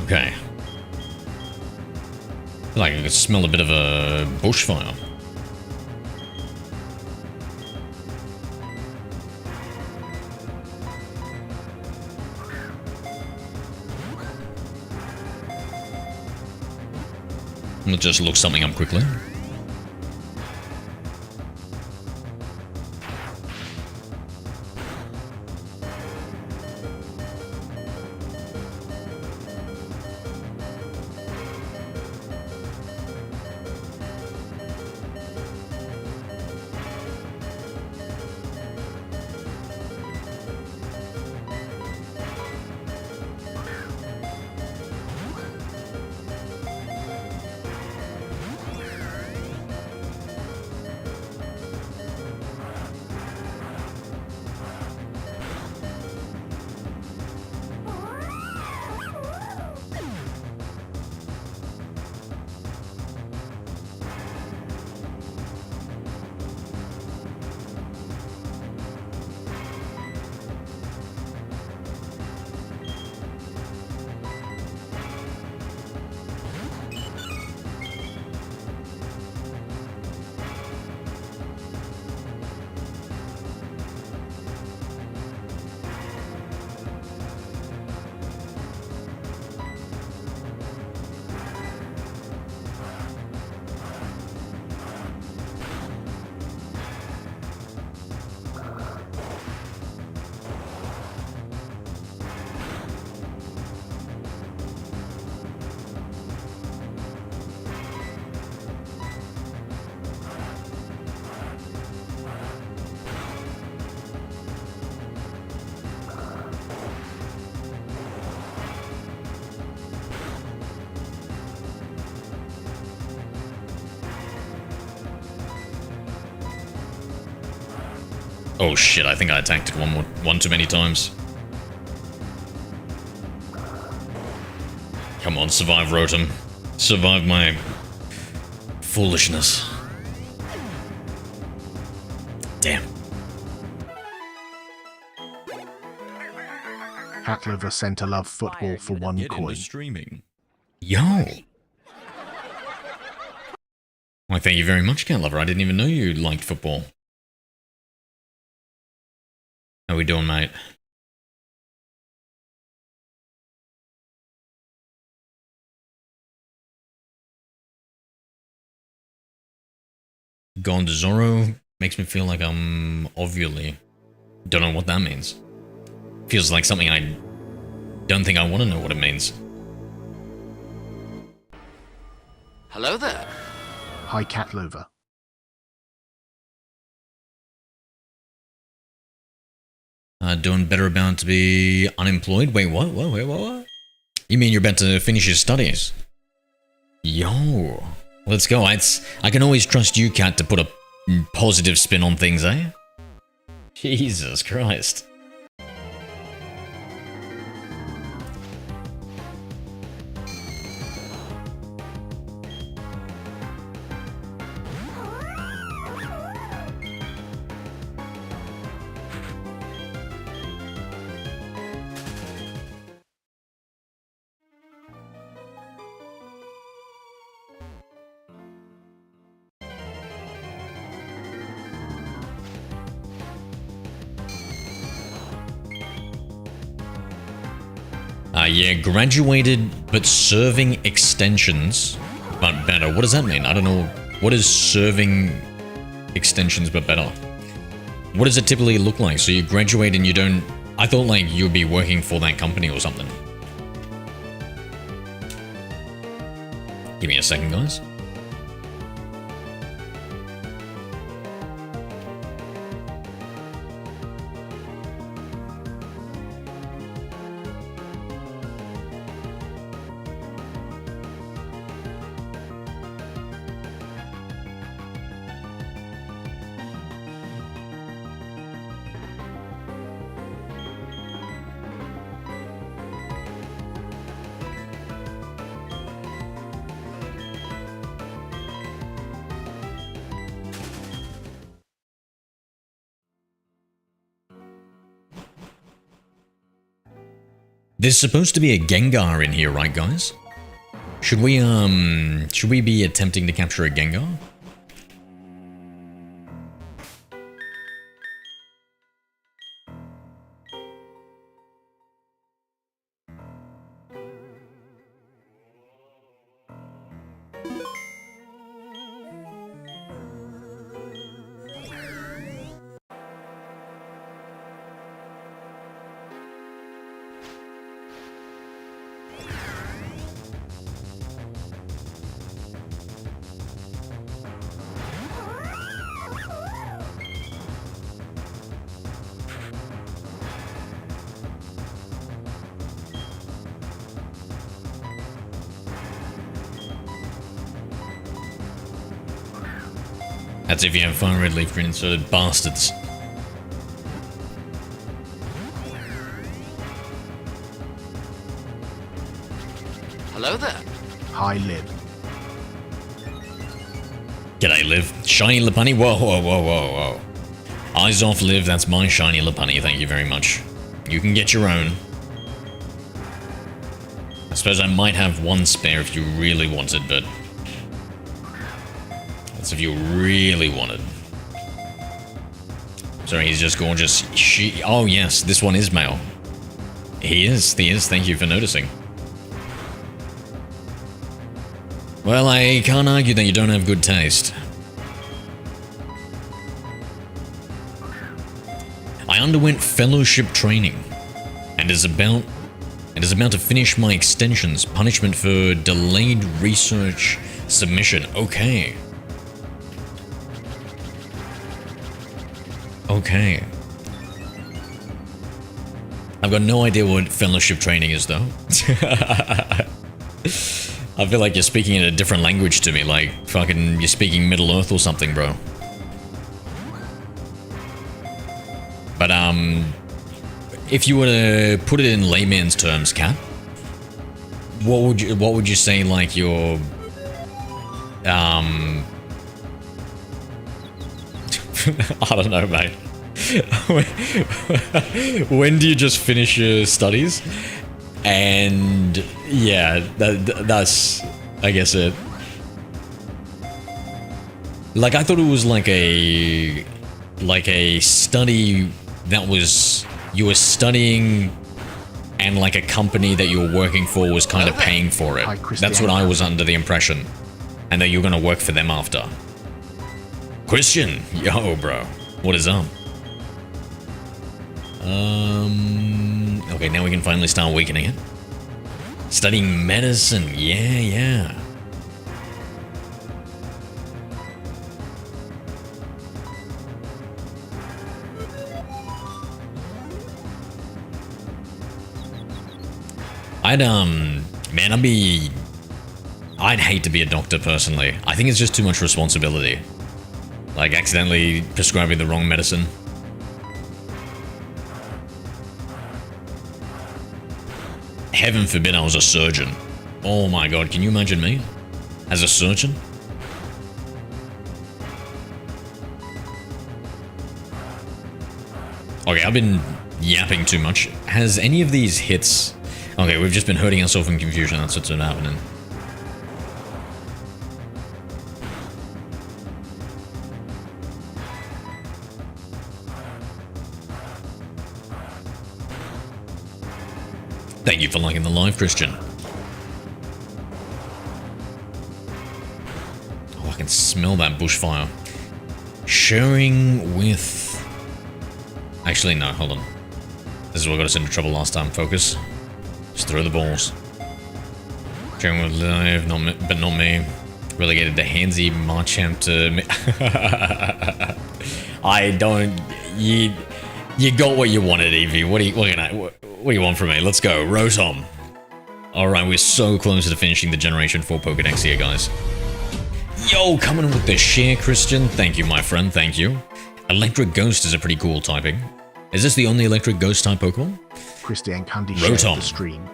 Okay. I feel like I could smell a bit of a bushfire. Let's just look something up quickly. Oh shit, I think I attacked it one too many times. Come on, survive Rotom. Survive my foolishness. Damn.
Hatliver sent a love football for 1 coin.
Streaming.
Yo! Why, thank you very much, Cat Lover. I didn't even know you liked football. How we doing, mate? Gone to Zorro makes me feel like I'm ovulating. Don't know what that means. Feels like something I don't think I want to know what it means.
Hello there.
Hi, Catlover.
Doing better about to be unemployed? Wait, what? What? You mean you're about to finish your studies? Yo, let's go. I can always trust you, Cat, to put a positive spin on things, eh? Jesus Christ. Yeah, graduated, but serving extensions, but better. What does that mean? I don't know. What is serving extensions, but better? What does it typically look like? So you graduate and you don't... I thought, like, you'd be working for that company or something. Give me a second, guys. There's supposed to be a Gengar in here, right, guys? Should we be attempting to capture a Gengar? That's if you have fire red leaf green inserted, bastards.
Hello there.
Hi, Liv.
G'day, Liv. Shiny Lopunny? Whoa. Eyes off, Liv. That's my shiny Lopunny. Thank you very much. You can get your own. I suppose I might have one spare if you really wanted, but... that's if you really wanted. Sorry, he's just gorgeous. Oh yes, this one is male. He is. Thank you for noticing. Well, I can't argue that you don't have good taste. I underwent fellowship training, and is about to finish my extensions. Punishment for delayed research submission. Okay. Okay. I've got no idea what fellowship training is, though. I feel like you're speaking in a different language to me, like fucking you're speaking Middle Earth or something, bro. But if you were to put it in layman's terms, Cat, what would you say like your I don't know, mate. When do you just finish your studies? And yeah, that's I guess it. Like I thought it was like a study that was you were studying and like a company that you were working for was kind of paying for it.
Hi, Christian.
That's what I was under the impression. And that you were going to work for them after. Christian! Yo, bro. What is up? Okay, now we can finally start weakening it. Studying medicine. Yeah. I'd hate to be a doctor personally. I think it's just too much responsibility. Like accidentally prescribing the wrong medicine. Heaven forbid I was a surgeon. Oh my god, can you imagine me? As a surgeon? Okay, I've been yapping too much. Has any of these hits... Okay, we've just been hurting ourselves in confusion, that's what's been happening. Thank you for liking the live, Christian. Oh, I can smell that bushfire. Sharing with... Actually, no, hold on. This is what got us into trouble last time. Focus. Just throw the balls. Sharing with live, but not me. Relegated to Handsy Marchamp to me. I don't... You got what you wanted, Eevee. What do you want from me? Let's go. Rotom. Alright, we're so close to finishing the Generation 4 Pokédex here, guys. Yo, coming in with the share, Christian. Thank you, my friend. Thank you. Electric Ghost is a pretty cool typing. Is this the only Electric Ghost type Pokemon?
Christian Candy shared
Rotom.
the stream.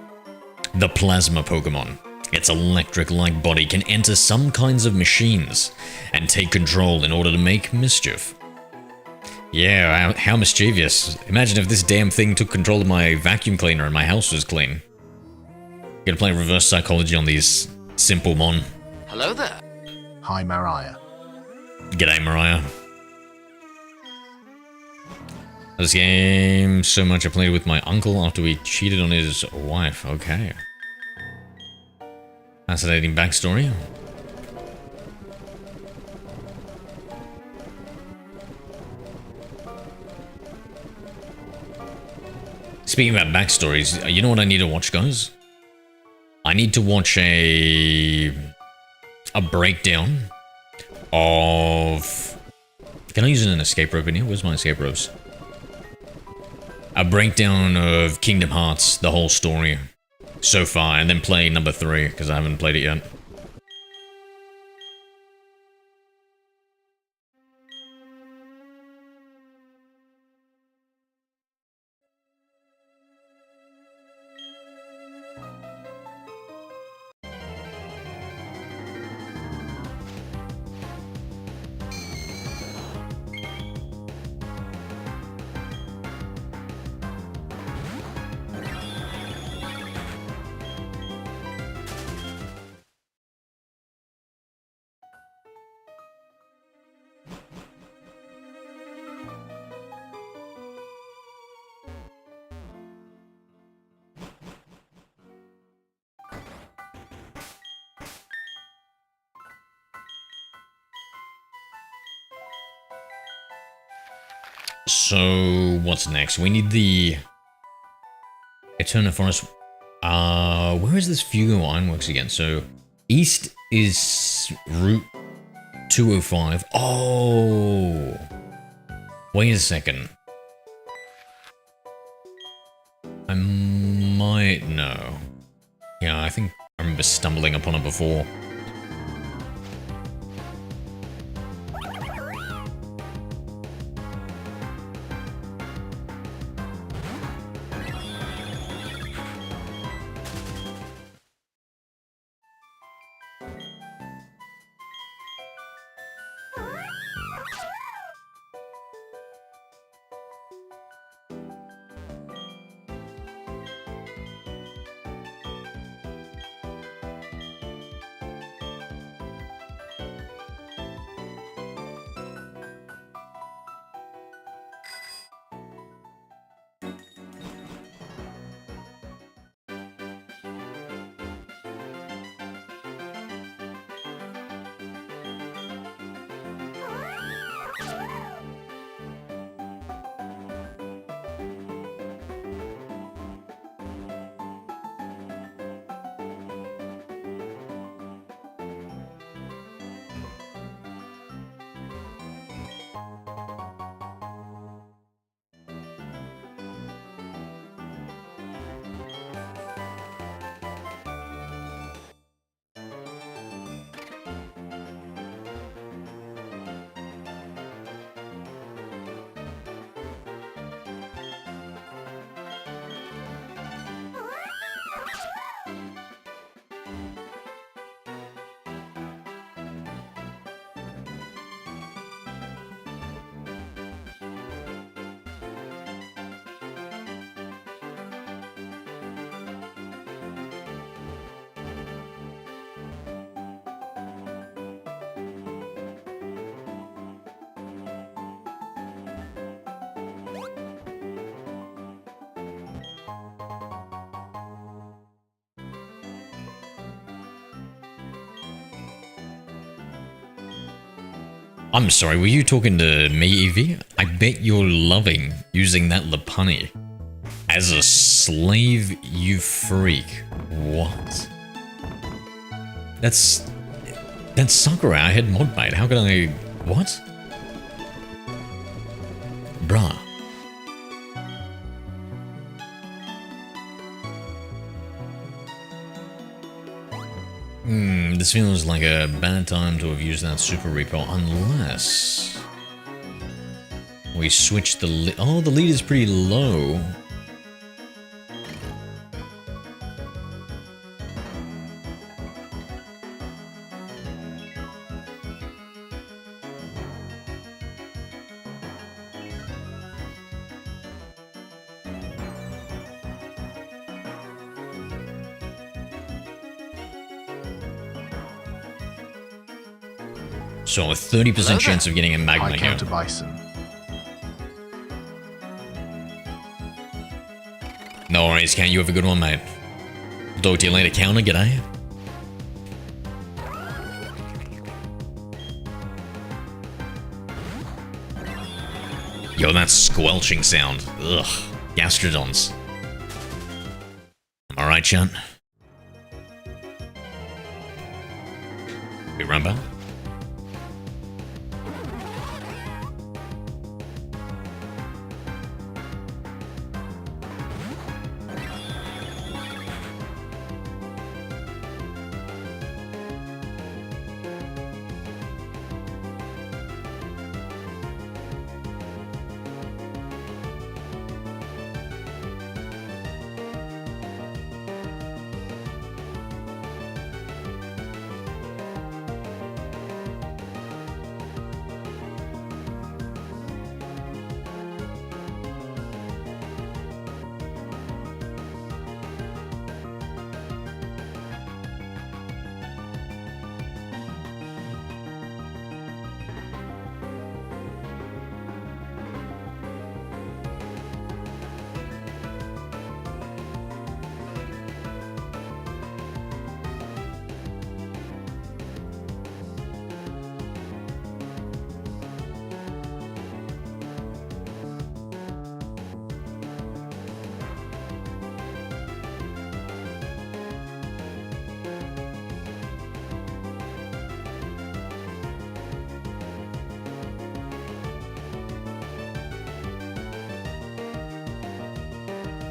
The Plasma Pokemon. Its electric-like body can enter some kinds of machines and take control in order to make mischief. Yeah, how mischievous. Imagine if this damn thing took control of my vacuum cleaner and my house was clean. Gotta play reverse psychology on these simple mon.
Hello there.
Hi, Mariah.
G'day, Mariah. This game so much I played with my uncle after we cheated on his wife. Okay. Fascinating backstory. Speaking about backstories, you know what I need to watch, guys? I need to watch a breakdown of... Can I use an escape rope in here? Where's my escape ropes? A breakdown of Kingdom Hearts, the whole story so far, and then play number 3, because I haven't played it yet. So, what's next? We need the Eterna Forest. Where is this Fugo Ironworks again? So, east is Route 205. Oh! Wait a second. I might know. Yeah, I think I remember stumbling upon it before. I'm sorry, were you talking to me, Evie? I bet you're loving using that Lopunny. As a slave, you freak. What? That's Sakura, I had Modbite. How could I... What? Bruh. This feels like a bad time to have used that Super Repo, unless... we switch the lead. Oh, the lead is pretty low. So a 30% chance of getting a Magma
High
here.
counter Bison.
No worries, Cat. You have a good one, mate. Talk to you later, counter. G'day. Yo, that squelching sound. Ugh. Gastrodons. Alright, chat. We run back.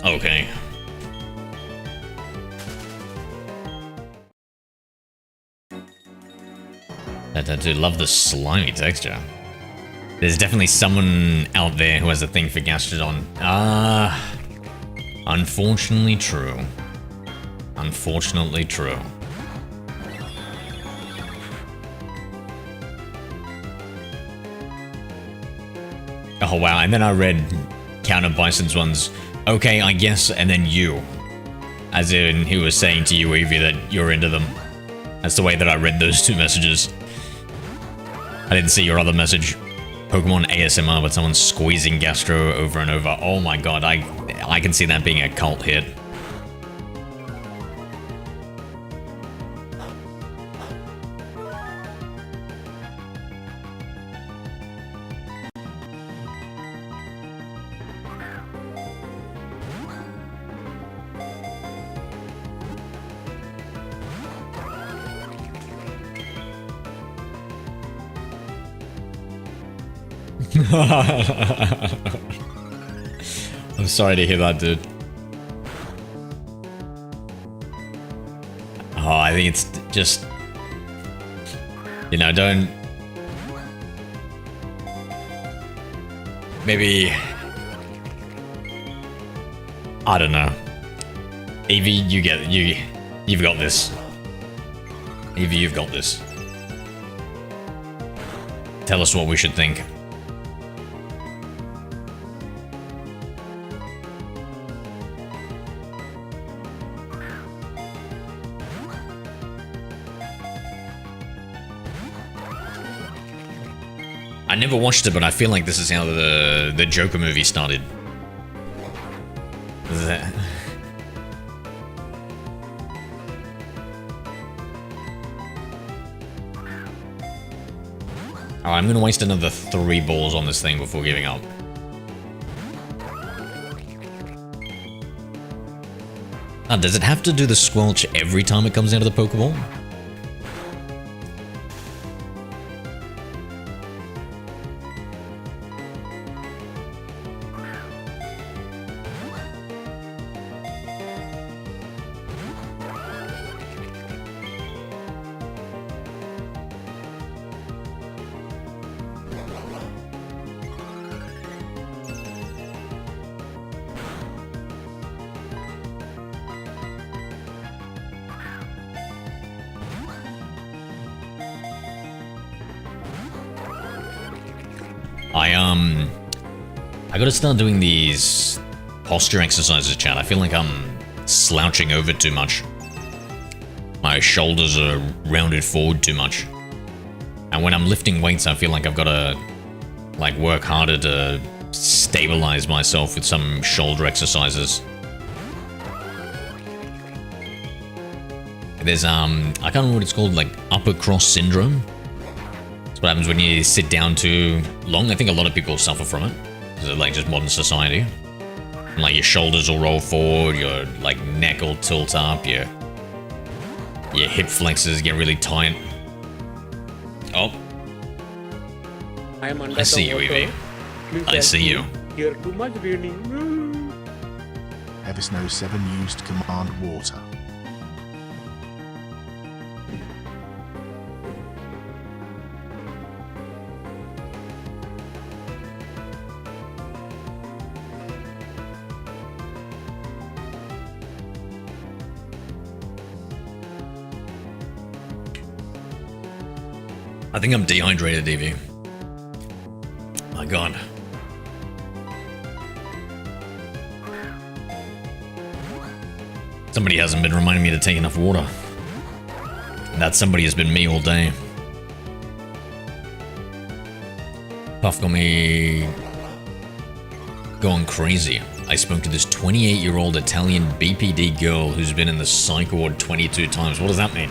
Okay. I do love the slimy texture. There's definitely someone out there who has a thing for Gastrodon. Unfortunately true. Unfortunately true. Oh wow, and then I read Counter Bison's ones. Okay, I guess, and then you. As in, he was saying to you, Evie, that you're into them. That's the way that I read those two messages. I didn't see your other message. Pokemon ASMR, but someone's squeezing Gastro over and over. Oh my god, I can see that being a cult hit. I'm sorry to hear that, dude. Oh, I think it's just... You know, don't... Maybe... I don't know. Evie, you've got this. Evie, you've got this. Tell us what we should think. I never watched it, but I feel like this is how the Joker movie started. Alright, I'm gonna waste another 3 balls on this thing before giving up. Does it have to do the squelch every time it comes out of the Pokeball? I gotta start doing these posture exercises, chat. I feel like I'm slouching over too much. My shoulders are rounded forward too much. And when I'm lifting weights, I feel like I've gotta, like, work harder to stabilize myself with some shoulder exercises. There's, I can't remember what it's called, like, upper cross syndrome. That's what happens when you sit down too long. I think a lot of people suffer from it. Because of, like, just modern society. And, like, your shoulders will roll forward, your, like, neck will tilt up, your hip flexors get really tight. Oh. I see you, Evie. I see you.
You're too much raining.
Eversnow 7 used command water.
I think I'm dehydrated, Evie. My god. Somebody hasn't been reminding me to take enough water. And that somebody has been me all day. Puff got me going crazy. I spoke to this 28-year-old Italian BPD girl who's been in the psych ward 22 times. What does that mean?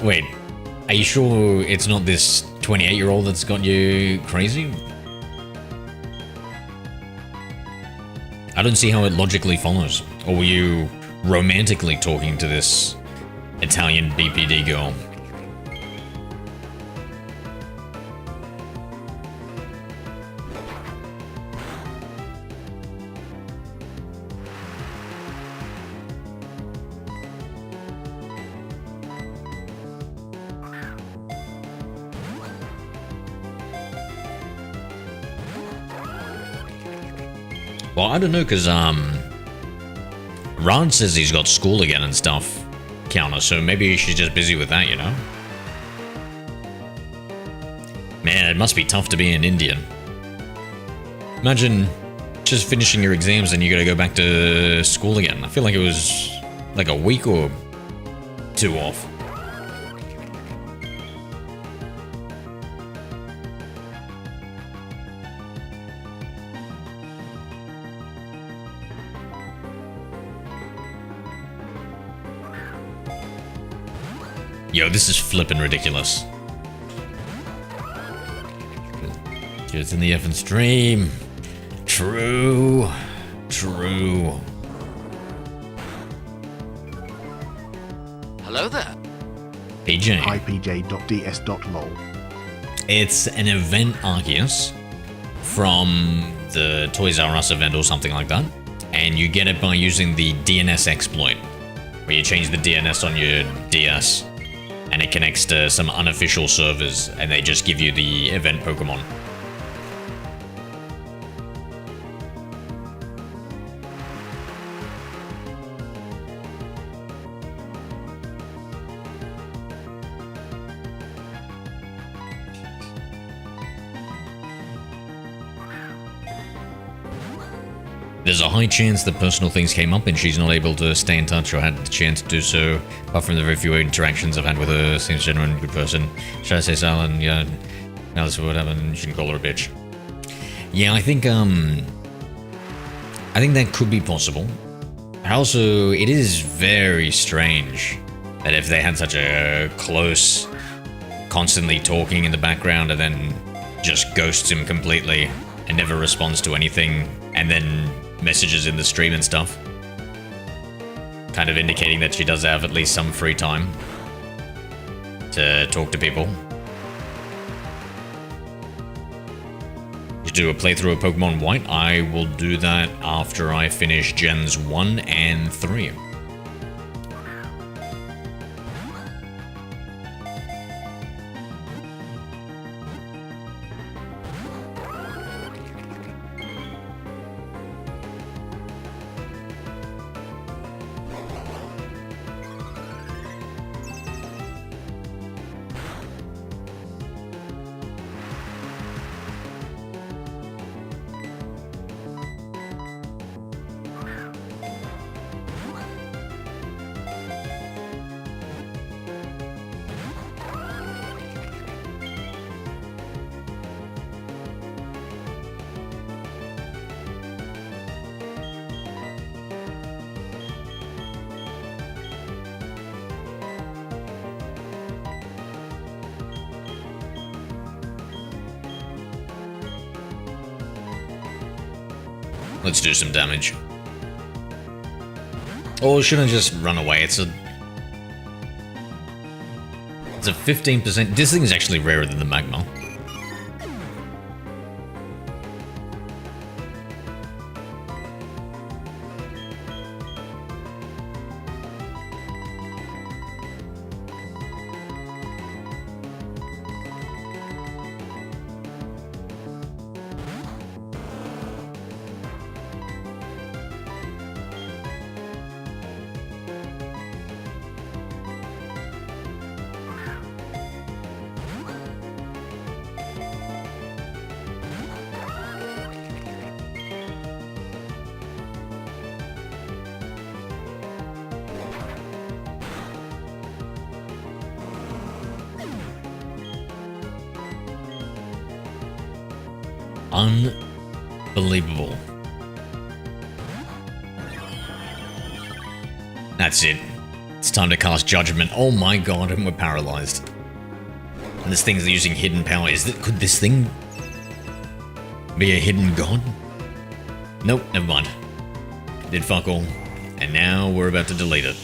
Wait. Are you sure it's not this 28-year-old that's got you crazy? I don't see how it logically follows. Or were you romantically talking to this Italian BPD girl? Well, I don't know, because, Rod says he's got school again and stuff, Counter, so maybe she's just busy with that, you know? Man, it must be tough to be an Indian. Imagine just finishing your exams and you gotta go back to school again. I feel like it was, like, a week or 2 off. Yo, this is flippin' ridiculous. Just in the effing stream. True. True.
Hello there.
PJ.
IPJ.ds.lol.
It's an event, Arceus, from the Toys R Us event or something like that. And you get it by using the DNS exploit, where you change the DNS on your DS. And it connects to some unofficial servers, and they just give you the event Pokemon. There's a high chance that personal things came up and she's not able to stay in touch or had the chance to do so. Apart from the very few interactions I've had with her, seems genuine, good person. Should I say Sal? Yeah, now this is what happened. You can call her a bitch. Yeah, I think that could be possible. And also, it is very strange that if they had such a close constantly talking in the background and then just ghosts him completely and never responds to anything, and then messages in the stream and stuff. Kind of indicating that she does have at least some free time to talk to people. To do a playthrough of Pokemon White, I will do that after I finish Gens 1 and 3. Let's do some damage. Or should I just run away? It's a 15%. This thing is actually rarer than the magma. Unbelievable. That's it. It's time to cast Judgment. Oh my god, and we're paralyzed. And this thing's using hidden power. Could this thing be a hidden god? Nope, never mind. Did fuck all. And now we're about to delete it.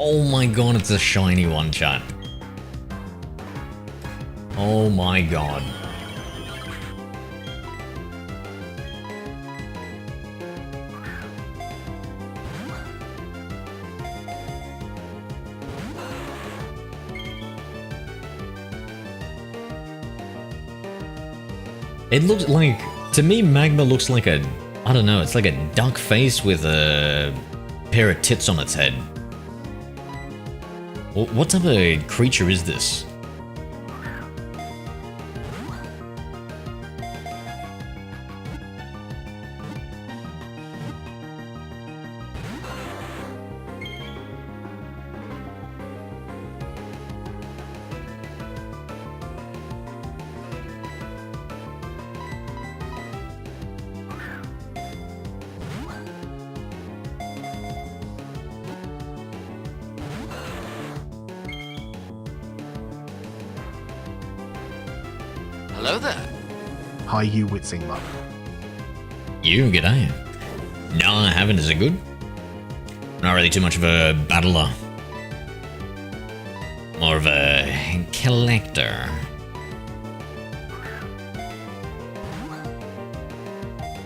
Oh my god, it's a shiny one, chat. Oh my god. It looks like, to me, Magma looks like a, I don't know, it's like a duck face with a pair of tits on its head. What type of creature is this?
Hello there.
Hi, you Witzing Love.
You, g'day. No, I haven't. Is it good? Not really too much of a battler. More of a collector.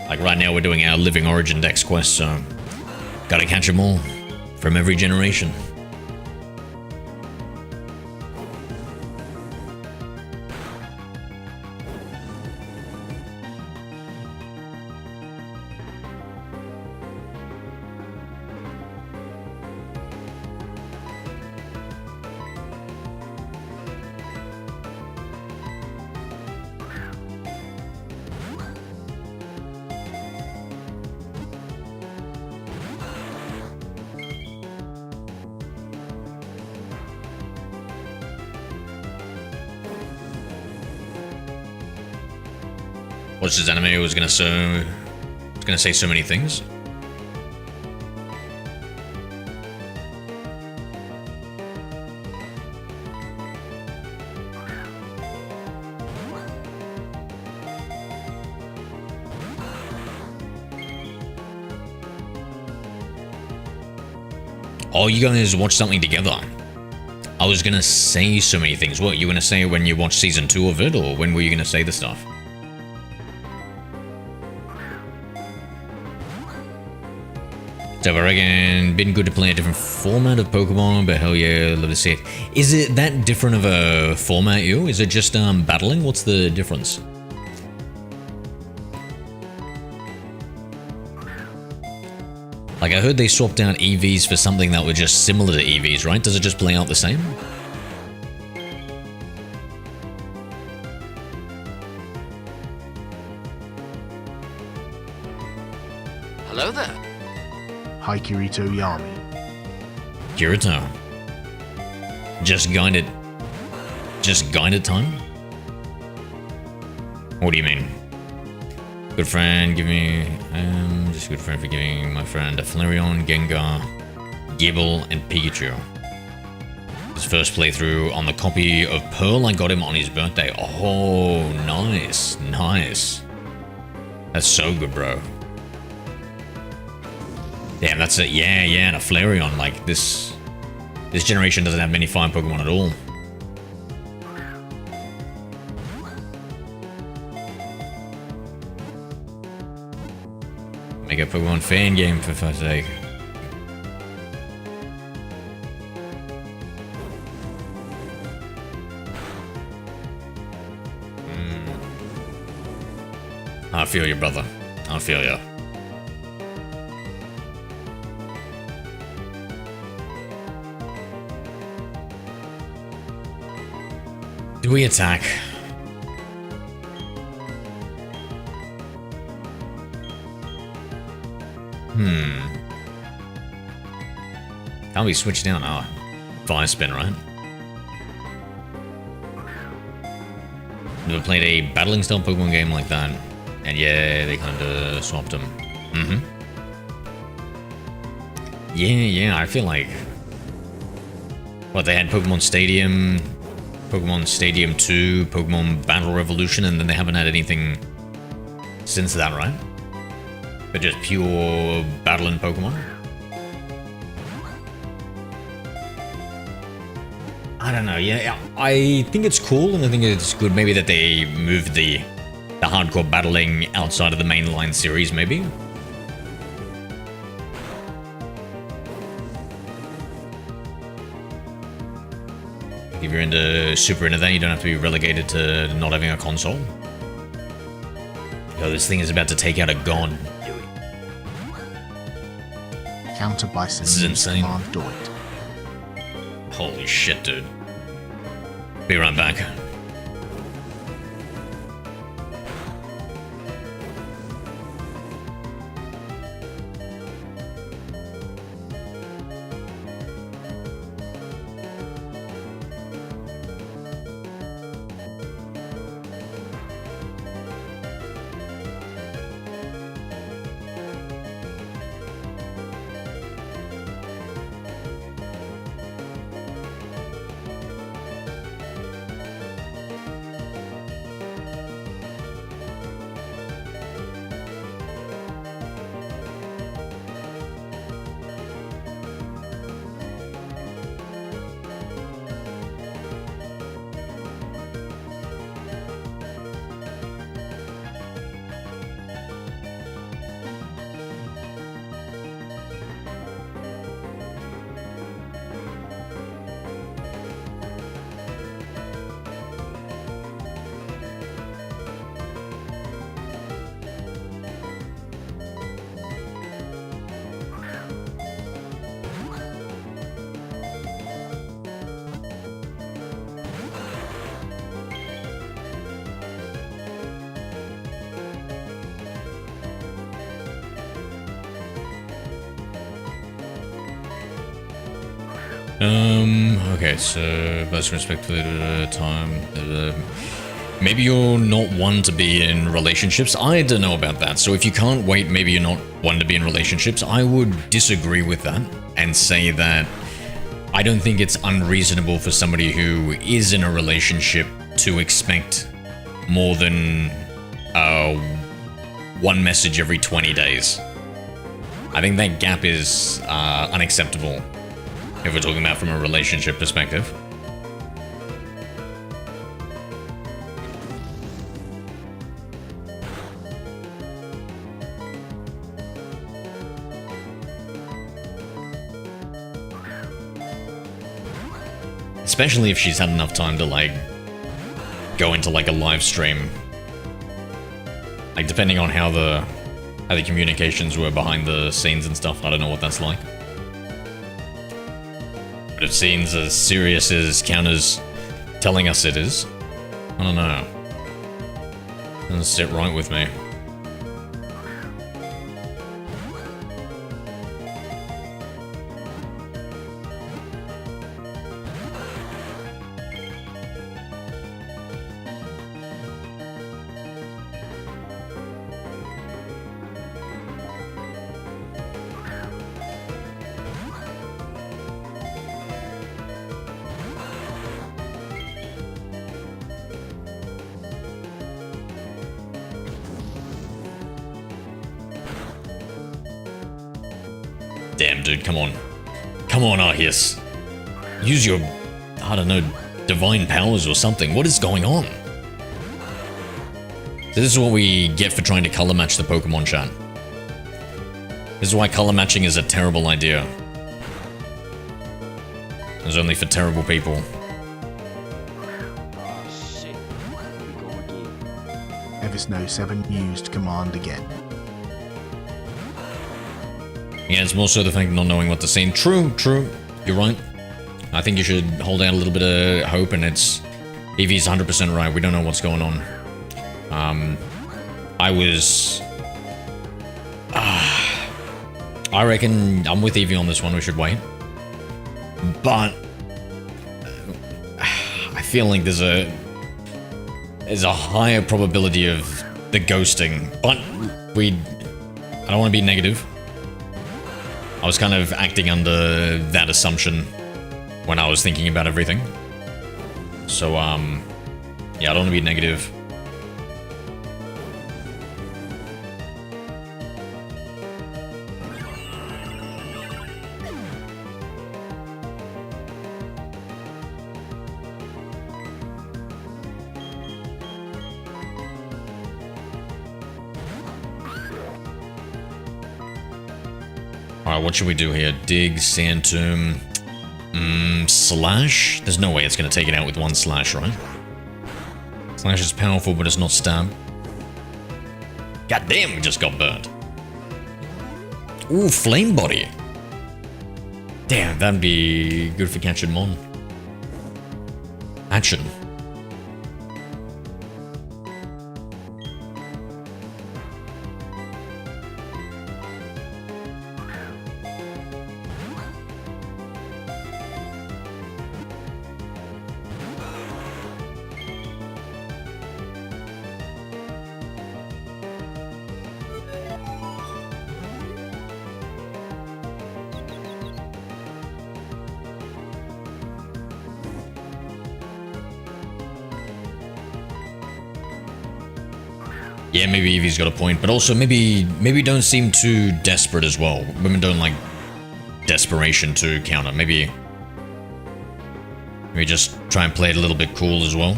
Like right now we're doing our Living Origin Dex quest, so gotta catch them all from every generation. watched this anime, I was gonna say so many things. Oh, you guys watched something together. I was gonna say so many things. What, you were gonna say when you watched season 2 of it, or when were you gonna say the stuff? So I reckon, been good to play a different format of Pokemon, but hell yeah, love to see it. Is it that different of a format, you? Is it just battling? What's the difference? Like, I heard they swapped out EVs for something that were just similar to EVs, right? Does it just play out the same?
Hello there.
Hi, Kirito Yami.
Kirito. Just guided time? What do you mean? Good friend, give me... just good friend for giving my friend a Flareon, Gengar, Gible, and Pikachu. His first playthrough on the copy of Pearl I got him on his birthday. Oh, nice. Nice. That's so good, bro. Damn, that's it. Yeah, and a Flareon. Like, this generation doesn't have many fine Pokemon at all. Make a Pokemon fan game, for fuck's sake. I feel you, brother. I feel you. Do we attack? Can't we switch down? Oh, fire spin, right? Never played a battling style Pokemon game like that. And yeah, they kinda swapped them. Yeah, I feel like... What, they had Pokemon Stadium 2, Pokemon Battle Revolution, and then they haven't had anything since that, right? But just pure battling Pokemon? I don't know, yeah, I think it's cool, and I think it's good maybe that they moved the hardcore battling outside of the mainline series, maybe? If you're super into that, you don't have to be relegated to not having a console. Yo, this thing is about to take out a god.
Counter by
This is insane.
Command Doit.
Holy shit, dude. Be right back. Okay, so most respect for the time. Maybe you're not one to be in relationships. I don't know about that. So if you can't wait, maybe you're not one to be in relationships. I would disagree with that and say that I don't think it's unreasonable for somebody who is in a relationship to expect more than one message every 20 days. I think that gap is unacceptable if we're talking about from a relationship perspective. Especially if she's had enough time to, like, go into, like, a live stream. Like, depending on how the communications were behind the scenes and stuff, I don't know what that's like. But if scenes as serious as Counter's telling us it is, I don't know. Doesn't sit right with me. Damn, dude, come on. Come on, Arceus. Use your, I don't know, divine powers or something. What is going on? So this is what we get for trying to color match the Pokemon, chat. This is why color matching is a terrible idea. It's only for terrible people.
Oh, shit. Here we go again.
Evisno 7 used command again.
Yeah, it's more so the fact of not knowing what to say. True, you're right. I think you should hold out a little bit of hope, and it's... Eevee's 100% right, we don't know what's going on. I reckon I'm with Eevee on this one, we should wait. But... I feel like there's a higher probability of the ghosting, but I don't want to be negative. I was kind of acting under that assumption when I was thinking about everything. So, yeah, I don't want to be negative. Alright, what should we do here? Dig, Sand Tomb, Slash? There's no way it's going to take it out with one Slash, right? Slash is powerful, but it's not Stab. God damn, we just got burned. Ooh, Flame Body. Damn, that'd be good for catching Mon. Action. Yeah, maybe Eevee's got a point, but also maybe don't seem too desperate as well. Women don't like desperation to counter. Maybe just try and play it a little bit cool as well.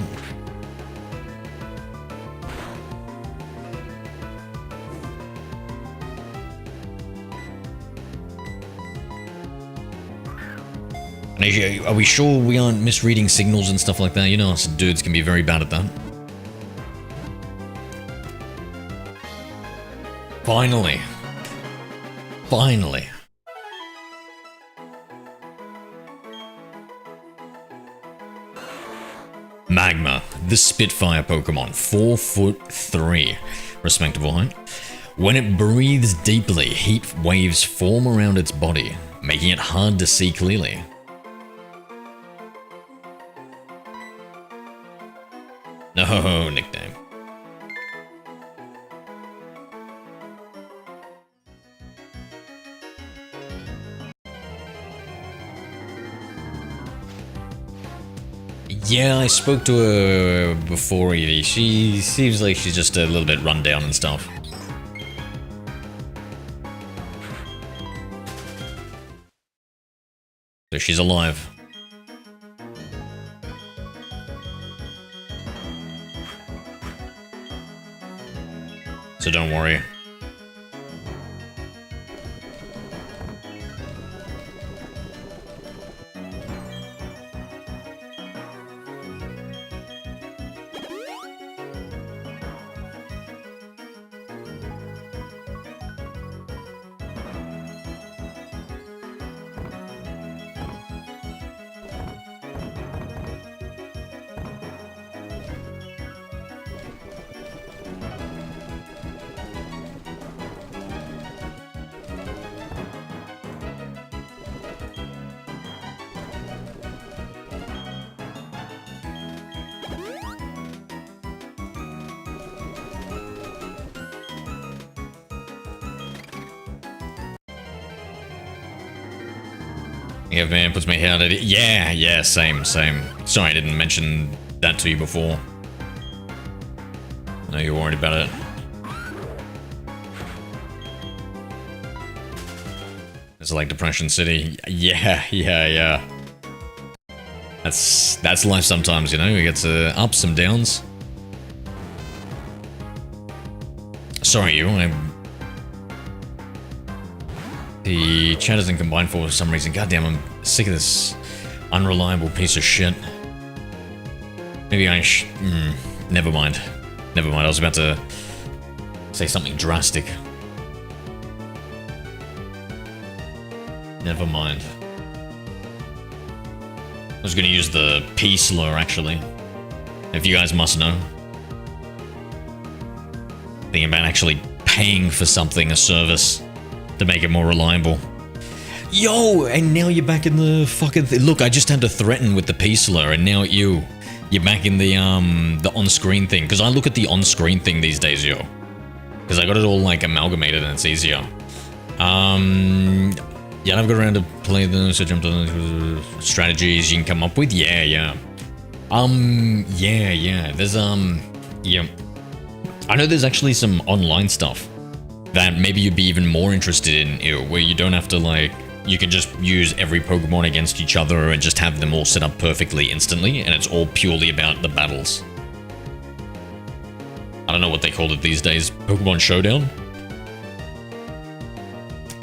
And are we sure we aren't misreading signals and stuff like that? You know, us dudes can be very bad at that. Finally. Finally. Magma, the Spitfire Pokemon, 4'3", respectable height. When it breathes deeply, heat waves form around its body, making it hard to see clearly. No nickname. Yeah, I spoke to her before, Evie. She seems like she's just a little bit run down and stuff. So she's alive. So don't worry. Yeah, man, puts my head at it. Yeah, same. Sorry, I didn't mention that to you before. I know you're worried about it. It's like Depression City. Yeah. That's life sometimes, you know. You get ups, some downs. Sorry, the chat isn't combined for some reason. Goddamn, I'm sick of this unreliable piece of shit. Maybe I never mind. I was about to say something drastic. Never mind. I was going to use the P slur, actually. If you guys must know. Thinking about actually paying for something, a service, to make it more reliable. Yo, and now you're back in the fucking look, I just had to threaten with the P slur, and now you're back in the on-screen thing. Because I look at the on-screen thing these days, yo. Because I got it all, like, amalgamated and it's easier. Yeah, I've got around to play the so jump to strategies you can come up with. Yeah. Yeah. There's yeah. I know there's actually some online stuff that maybe you'd be even more interested in, where you don't have to, like, you can just use every Pokemon against each other and just have them all set up perfectly instantly, and it's all purely about the battles. I don't know what they called it these days. Pokemon Showdown?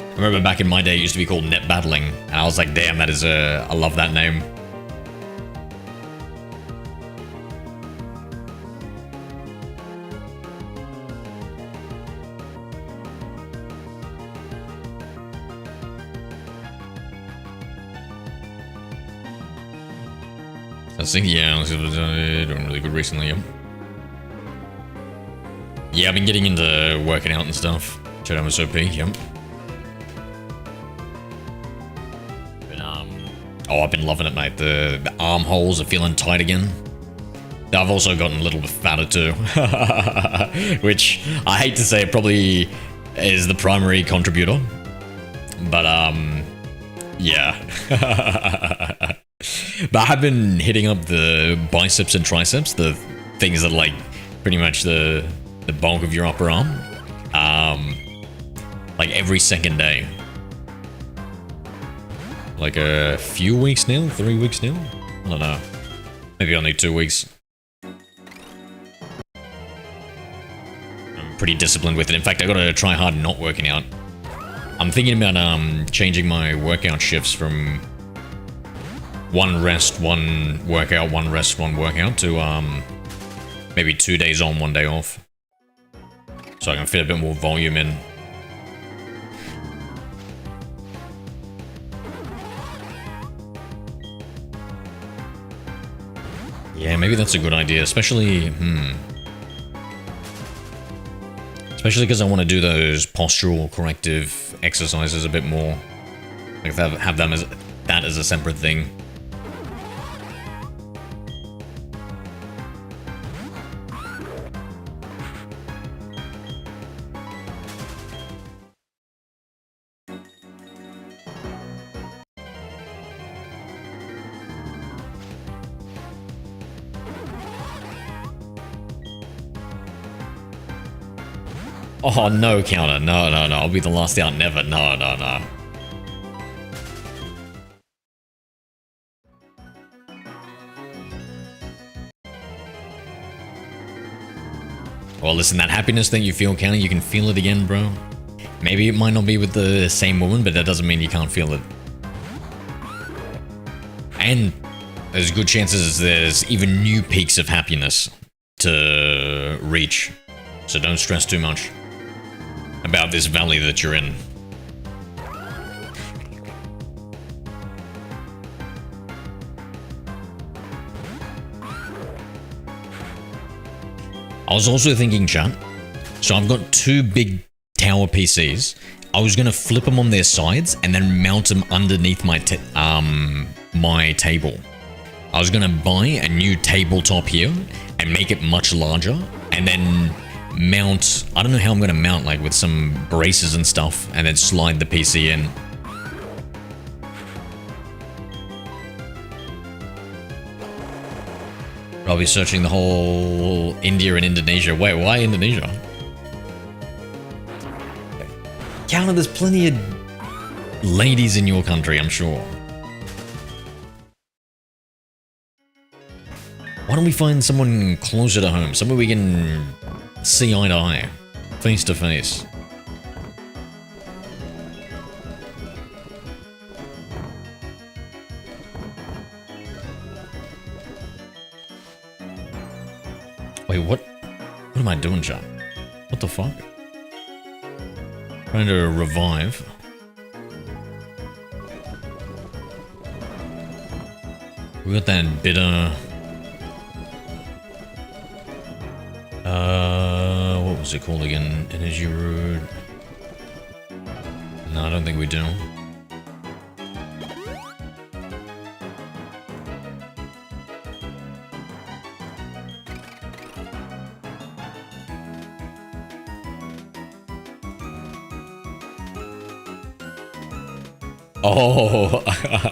I remember back in my day it used to be called Net Battling, and I was like, damn, that is I love that name. I think, yeah, I doing really good recently. Yeah, I've been getting into working out and stuff. Showdown was OP, yep. I've been loving it, mate. The armholes are feeling tight again. I've also gotten a little bit fatter too, which I hate to say it probably is the primary contributor, but yeah. But I have been hitting up the biceps and triceps, the things that are like pretty much the bulk of your upper arm, like every second day. Like a few weeks now? 3 weeks now? I don't know. Maybe only 2 weeks. I'm pretty disciplined with it. In fact, I gotta try hard not working out. I'm thinking about changing my workout shifts from one rest, one workout, one rest, one workout to maybe 2 days on, 1 day off. So I can fit a bit more volume in. Yeah, maybe that's a good idea, especially because I want to do those postural corrective exercises a bit more. Like have them as that as a separate thing. Oh, no, counter. No, no, no. I'll be the last out. Never. No, no, no. Well, listen, that happiness that you feel, counter, you can feel it again, bro. Maybe it might not be with the same woman, but that doesn't mean you can't feel it. And there's good chances there's even new peaks of happiness to reach. So don't stress too much about this valley that you're in. I was also thinking, chat, so I've got two big tower PCs. I was going to flip them on their sides and then mount them underneath my my table. I was going to buy a new tabletop here and make it much larger and then mount, I don't know how I'm going to mount, like with some braces and stuff, and then slide the PC in. I'll be searching the whole India and Indonesia. Wait, why Indonesia? Counter, there's plenty of ladies in your country, I'm sure. Why don't we find someone closer to home? Somewhere we can see eye to eye, face to face. Wait, what? What am I doing, chat? What the fuck? Trying to revive. We got that bitter. What was it called again? Energy root. No, I don't think we do. Oh,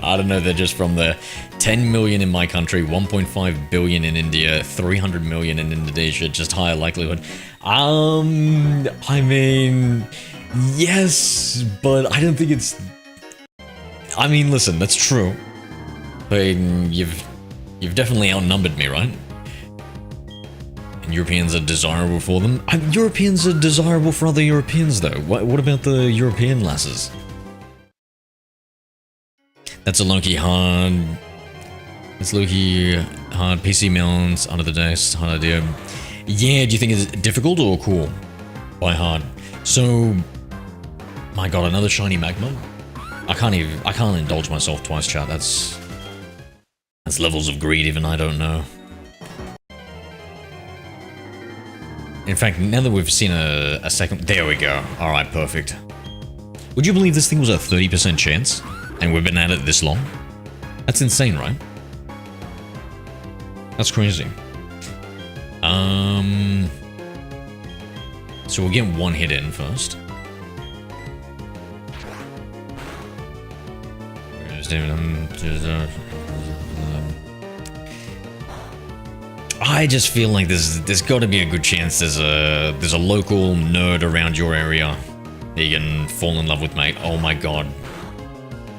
I don't know, they're just from the 10 million in my country, 1.5 billion in India, 300 million in Indonesia, just higher likelihood. I mean, yes, but I don't think it's... I mean, listen, that's true. But you've definitely outnumbered me, right? And Europeans are desirable for them. Europeans are desirable for other Europeans, though. What about the European lasses? That's a low-key hard. It's low-key hard. PC mounts under the desk. Hard idea. Yeah, do you think it's difficult or cool? By hard. So, my god, another shiny magma? I can't indulge myself twice, chat. That's levels of greed even I don't know. In fact, now that we've seen a second... There we go. Alright, perfect. Would you believe this thing was a 30% chance? And we've been at it this long? That's insane, right? That's crazy. So we'll get one hit in first. I just feel like there's got to be a good chance there's a local nerd around your area that you can fall in love with, mate. Oh my god.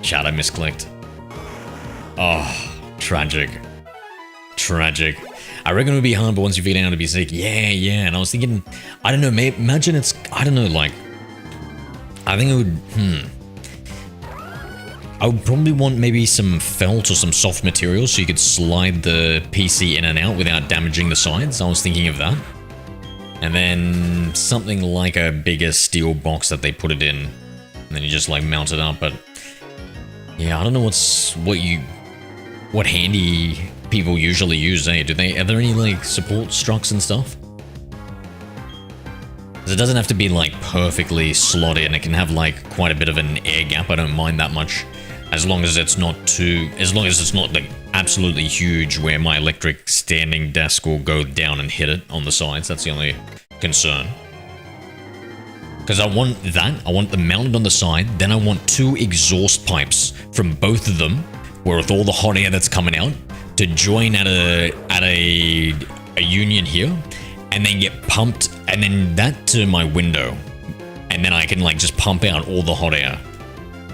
Chat, I misclicked. Oh, tragic. Tragic. I reckon it would be hard, but once you figure out to be sick, yeah. And I was thinking, I don't know, imagine it's, I don't know, like, I think it would, I would probably want maybe some felt or some soft material so you could slide the PC in and out without damaging the sides. I was thinking of that. And then something like a bigger steel box that they put it in. And then you just like mount it up, but yeah, I don't know what handy people usually use, eh? Are there any like support structs and stuff? Because it doesn't have to be like perfectly slotted and it can have like quite a bit of an air gap. I don't mind that much. As long as it's not like absolutely huge where my electric standing desk will go down and hit it on the sides. That's the only concern. Because I want them mounted on the side, then I want two exhaust pipes from both of them, where with all the hot air that's coming out, to join at a union here, and then get pumped, and then that to my window. And then I can like just pump out all the hot air,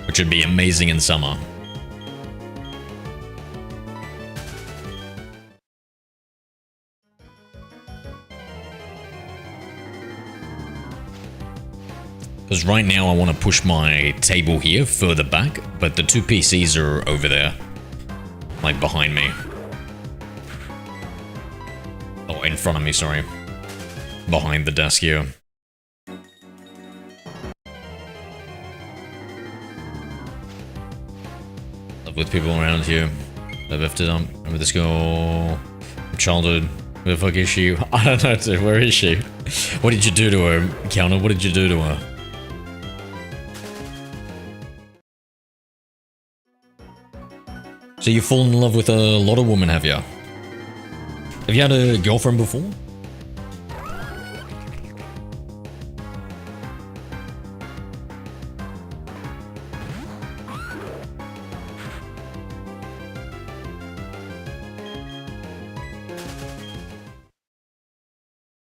which would be amazing in summer. Because right now I want to push my table here further back, but the two PCs are over there. Like behind me. Oh, in front of me, sorry. Behind the desk here. Live with people around here. I've left it up. Remember this girl from childhood. Where the fuck is she? I don't know, dude. Where is she? What did you do to her, Counter? What did you do to her? So you've fallen in love with a lot of women, have you? Have you had a girlfriend before?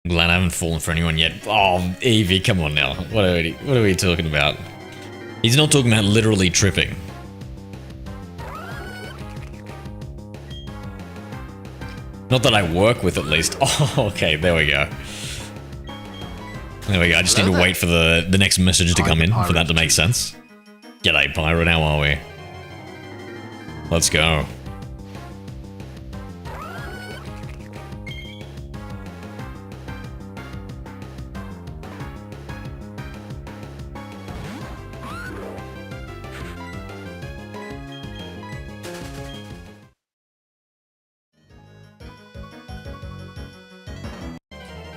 I'm glad I haven't fallen for anyone yet. Oh, Evie, come on now. What are we talking about? He's not talking about literally tripping. Not that I work with, at least. Oh, okay, there we go. There we go. I just need to wait for the next message to come in for that to make sense. G'day, pirate. How are we? Let's go.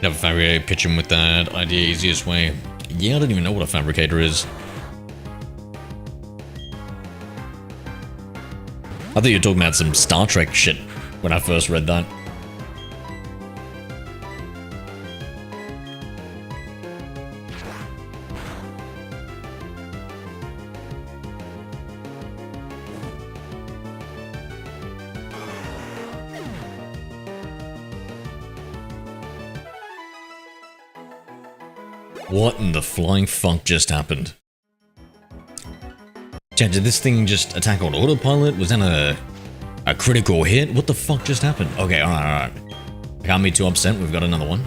Have a fabricator pitch him with that idea, easiest way. Yeah, I don't even know what a fabricator is. I thought you were talking about some Star Trek shit when I first read that. What in the flying funk just happened? Chat, did this thing just attack on autopilot? Was that a critical hit? What the fuck just happened? Okay, alright. I can't be too upset, we've got another one.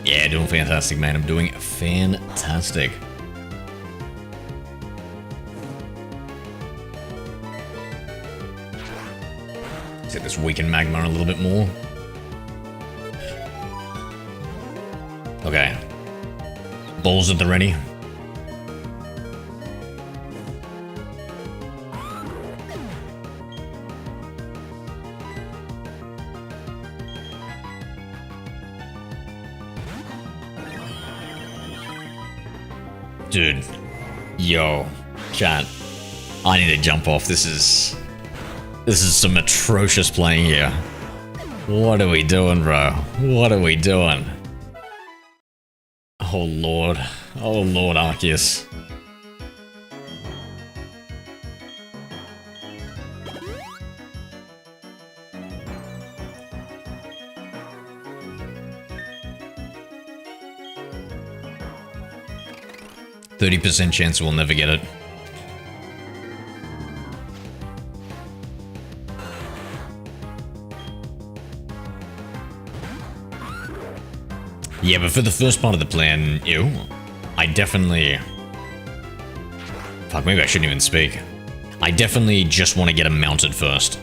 Yeah, doing fantastic, man. I'm doing fantastic. Let's hit this weakened magma a little bit more. Okay. Balls at the ready. Dude. Yo. Chat. I need to jump off. This is some atrocious playing here. What are we doing, bro? What are we doing? Oh lord. Oh lord, Arceus. %30 chance we'll never get it. Yeah, but for the first part of the plan, ew, I definitely... Fuck, maybe I shouldn't even speak. I definitely just want to get them mounted first.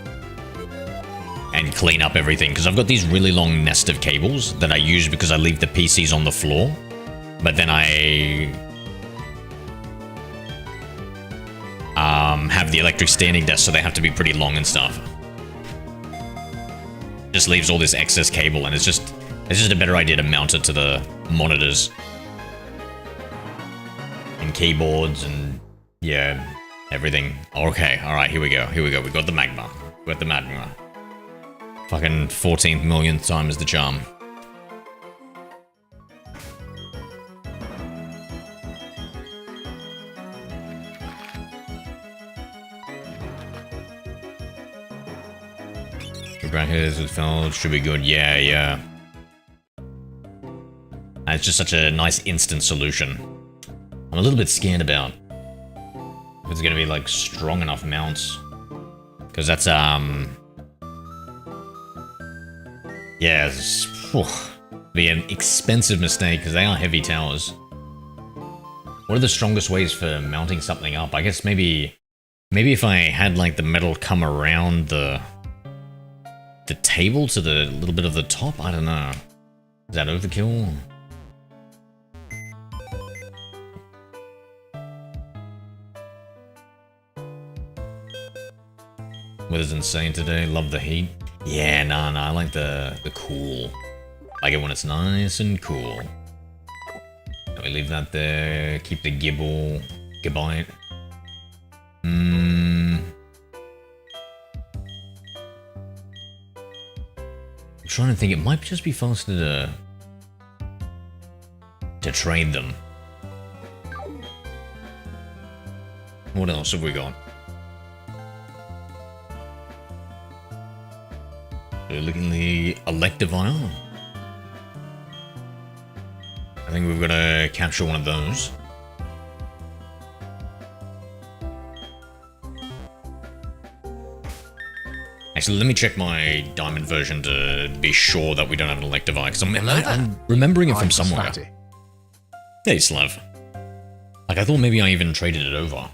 And clean up everything, because I've got these really long nest of cables that I use because I leave the PCs on the floor. But then I... have the electric standing desk, so they have to be pretty long and stuff. Just leaves all this excess cable, and it's just a better idea to mount it to the monitors and keyboards and yeah, everything. Okay, all right, here we go. Here we go. We got the magma. We got the magma. Fucking 14th millionth time is the charm. Two brackets with felt should be good. Yeah, yeah. It's just such a nice instant solution. I'm a little bit scared about if it's gonna be like strong enough mounts. Because that's yeah, be an expensive mistake because they are heavy towers. What are the strongest ways for mounting something up? I guess maybe if I had like the metal come around the table to the little bit of the top, I don't know. Is that overkill? Weather's insane today. Love the heat. Yeah, nah, I like the cool. I like it when it's nice and cool. Let me leave that there. Keep the gibbite. I'm trying to think. It might just be faster to trade them. What else have we got? We're looking at the Electivire. I think we've got to capture one of those. Actually, let me check my Diamond version to be sure that we don't have an Electivire, because I'm remembering it from somewhere. Hey, Slav. Like, I thought maybe I even traded it over.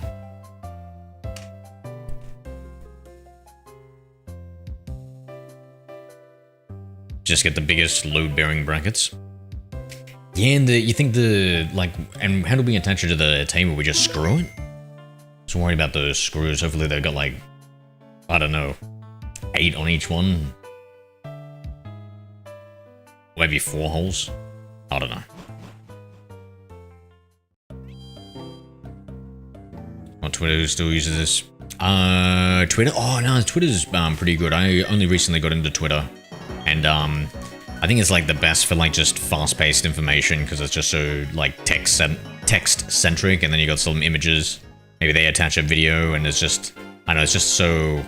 Just get the biggest load-bearing brackets. Yeah, and you think and how do we attach it to the table? We just screw it? So worried about those screws. Hopefully they've got like, I don't know, 8 on each one. Maybe 4 holes. I don't know. What Twitter still uses this? Twitter? Oh no, Twitter's pretty good. I only recently got into Twitter. And I think it's like the best for like just fast-paced information because it's just so like text-centric, and then you got some images. Maybe they attach a video, and it's just, I know, it's just so,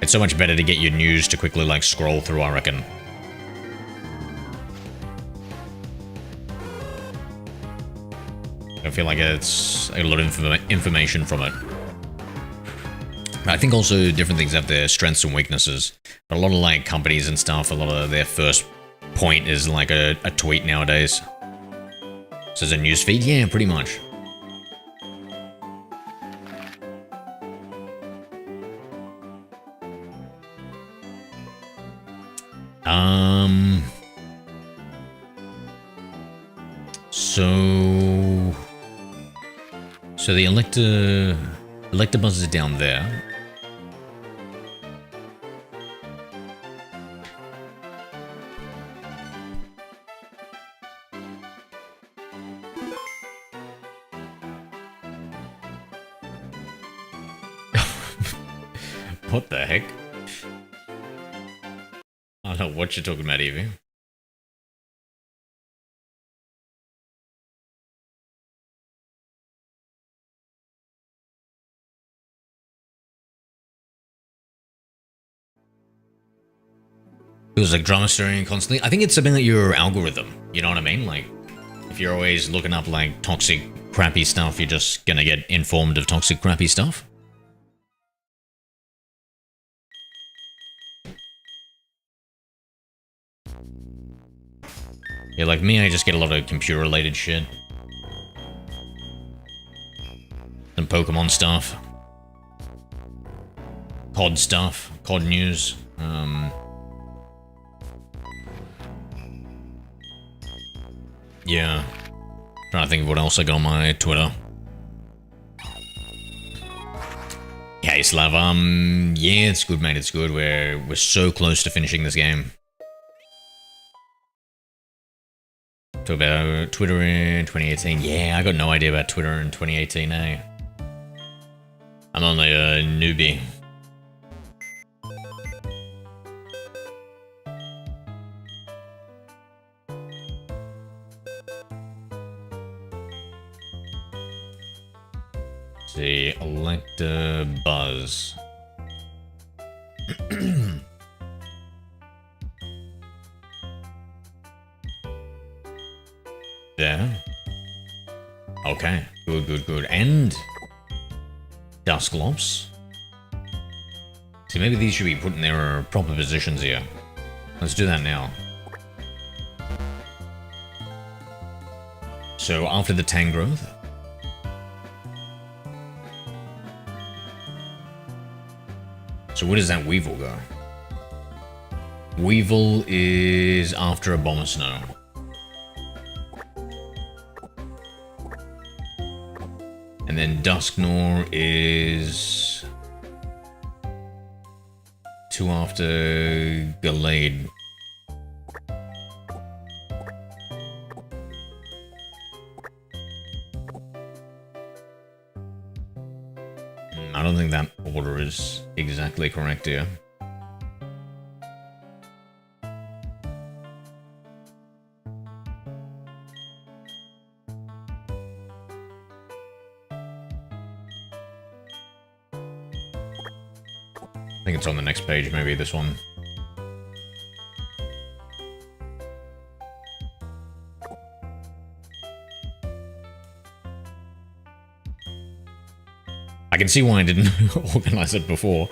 it's so much better to get your news to quickly like scroll through, I reckon. I feel like it's a lot of information from it. I think also different things have their strengths and weaknesses. But a lot of like companies and stuff, a lot of their first point is like a tweet nowadays. So is a news feed? Yeah, pretty much. So the Electabuzz is down there. What the heck? I don't know what you're talking about, Evie. It was like drama stirring constantly. I think it's something that your algorithm, you know what I mean? Like, if you're always looking up like toxic, crappy stuff, you're just gonna get informed of toxic, crappy stuff. Yeah, like me, I just get a lot of computer-related shit. Some Pokemon stuff. COD stuff. COD news. Yeah. Trying to think of what else I got on my Twitter. Okay, Slav, yeah, it's good, mate, it's good. We're so close to finishing this game. Talk about Twitter in 2018. Yeah, I got no idea about Twitter in 2018, eh? I'm only a newbie. See, Electabuzz. okay. Good, good, good. And Dusclops. See, maybe these should be put in their proper positions here. Let's do that now. So after the Tangrowth. So where does that Weevil go? Weevil is after Abomasnow. And then Dusknoir is 2 after Gallade. I don't think that order is exactly correct here. I think it's on the next page, maybe this one. I can see why I didn't organize it before,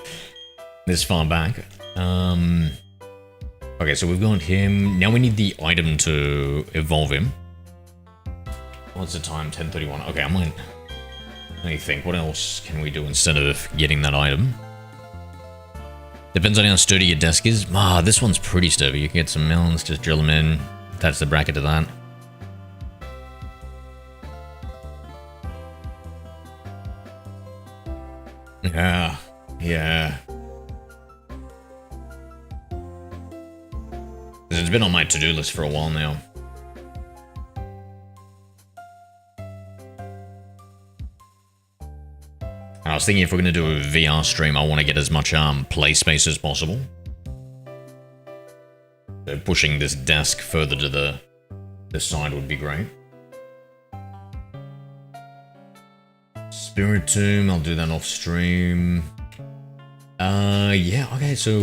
this far back. Okay, so we've got him. Now we need the item to evolve him. What's the time? 10:31. Okay, I might... Let me think, what else can we do instead of getting that item? Depends on how sturdy your desk is. Ah, this one's pretty sturdy. You can get some melons, just drill them in, attach the bracket to that. Yeah, yeah. It's been on my to-do list for a while now. I was thinking if we're going to do a VR stream, I want to get as much play space as possible. So pushing this desk further to the side would be great. Spirit Tomb, I'll do that off stream. Yeah, okay, so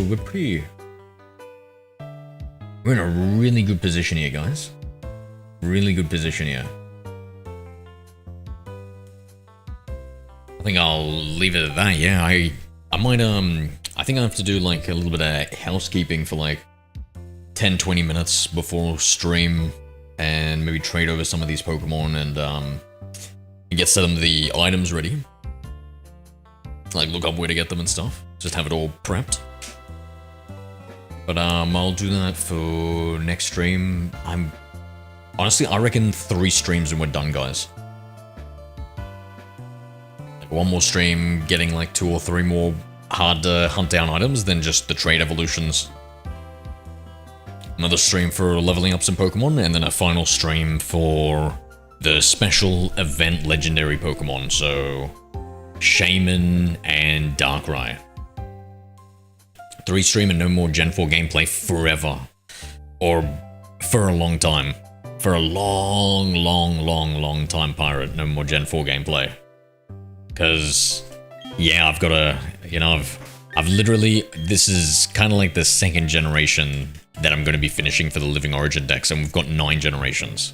we're in a really good position here, guys. Really good position here. I think I'll leave it at that. Yeah, I might I think I have to do like a little bit of housekeeping for like 10-20 minutes before stream, and maybe trade over some of these Pokemon and get some of the items ready. Like look up where to get them and stuff. Just have it all prepped. But I'll do that for next stream. Honestly, I reckon 3 streams and we're done, guys. Like one more stream, getting like 2 or 3 more hard to hunt down items, then just the trade evolutions. Another stream for leveling up some Pokemon, and then a final stream for the special event legendary Pokemon, so Shaman and Darkrai. 3 stream and no more Gen 4 gameplay forever. Or for a long time. For a long time, Pirate. No more Gen 4 gameplay. Because, yeah, I've got to, you know, I've literally, this is kind of like the 2nd generation that I'm going to be finishing for the Living Origin decks, and we've got 9 generations.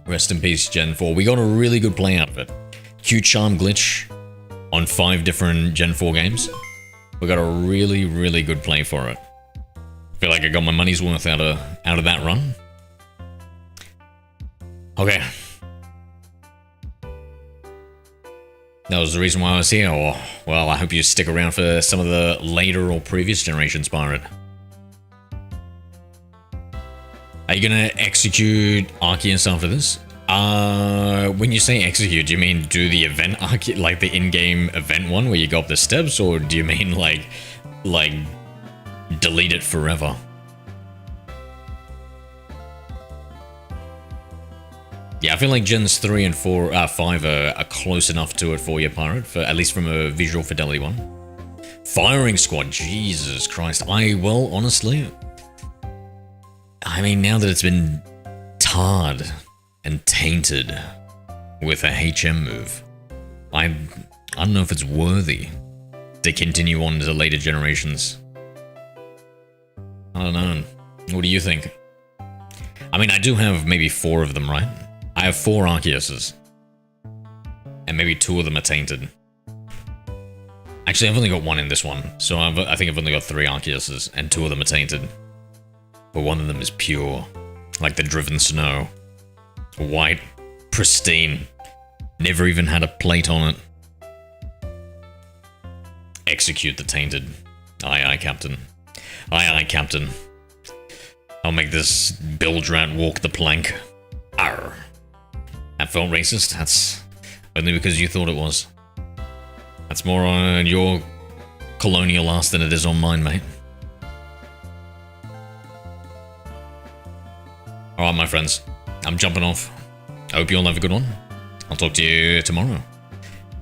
Rest in peace, Gen 4. We got a really good play out of it. Cute Charm glitch on 5 different Gen 4 games. We got a really good play for it. Feel like I got my money's worth out of that run. Okay. That was the reason why I was here, or, well, I hope you stick around for some of the later or previous generations, Pirate. Are you gonna execute Arceus after this? When you say execute, do you mean do the event Arceus, like the in-game event one where you go up the steps, or do you mean like delete it forever? Yeah, I feel like Gens 3 and 5 are close enough to it for you, Pirate, for at least from a visual fidelity one. Firing Squad, Jesus Christ. Well, honestly, I mean, now that it's been tarred and tainted with a HM move, I don't know if it's worthy to continue on to the later generations. I don't know. What do you think? I mean, I do have maybe 4 of them, right? I have 4 Arceuses. And maybe 2 of them are tainted. Actually, I've only got 1 in this one, so I think I've only got 3 Arceuses, and 2 of them are tainted. But 1 of them is pure, like the driven Sinnoh. White, pristine, never even had a plate on it. Execute the tainted. Aye, aye, Captain. Aye, aye, Captain. I'll make this bilge rat walk the plank. Arr. That felt racist? That's only because you thought it was. That's more on your colonial ass than it is on mine, mate. Alright, my friends. I'm jumping off. I hope you all have a good one. I'll talk to you tomorrow.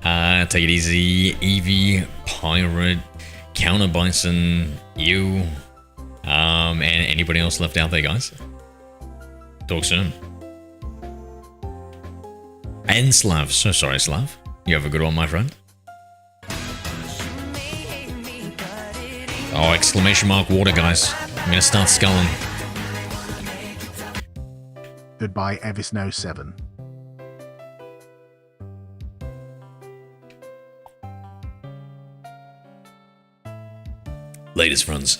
Take it easy, Eevee, Pirate, Counter Bison, you, and anybody else left out there, guys. Talk soon. And Slav. So sorry, Slav. You have a good one, my friend. Oh, exclamation mark water, guys. I'm gonna start sculling.
Goodbye, Evisno7.
Latest, friends.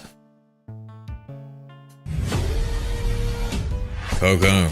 Coco.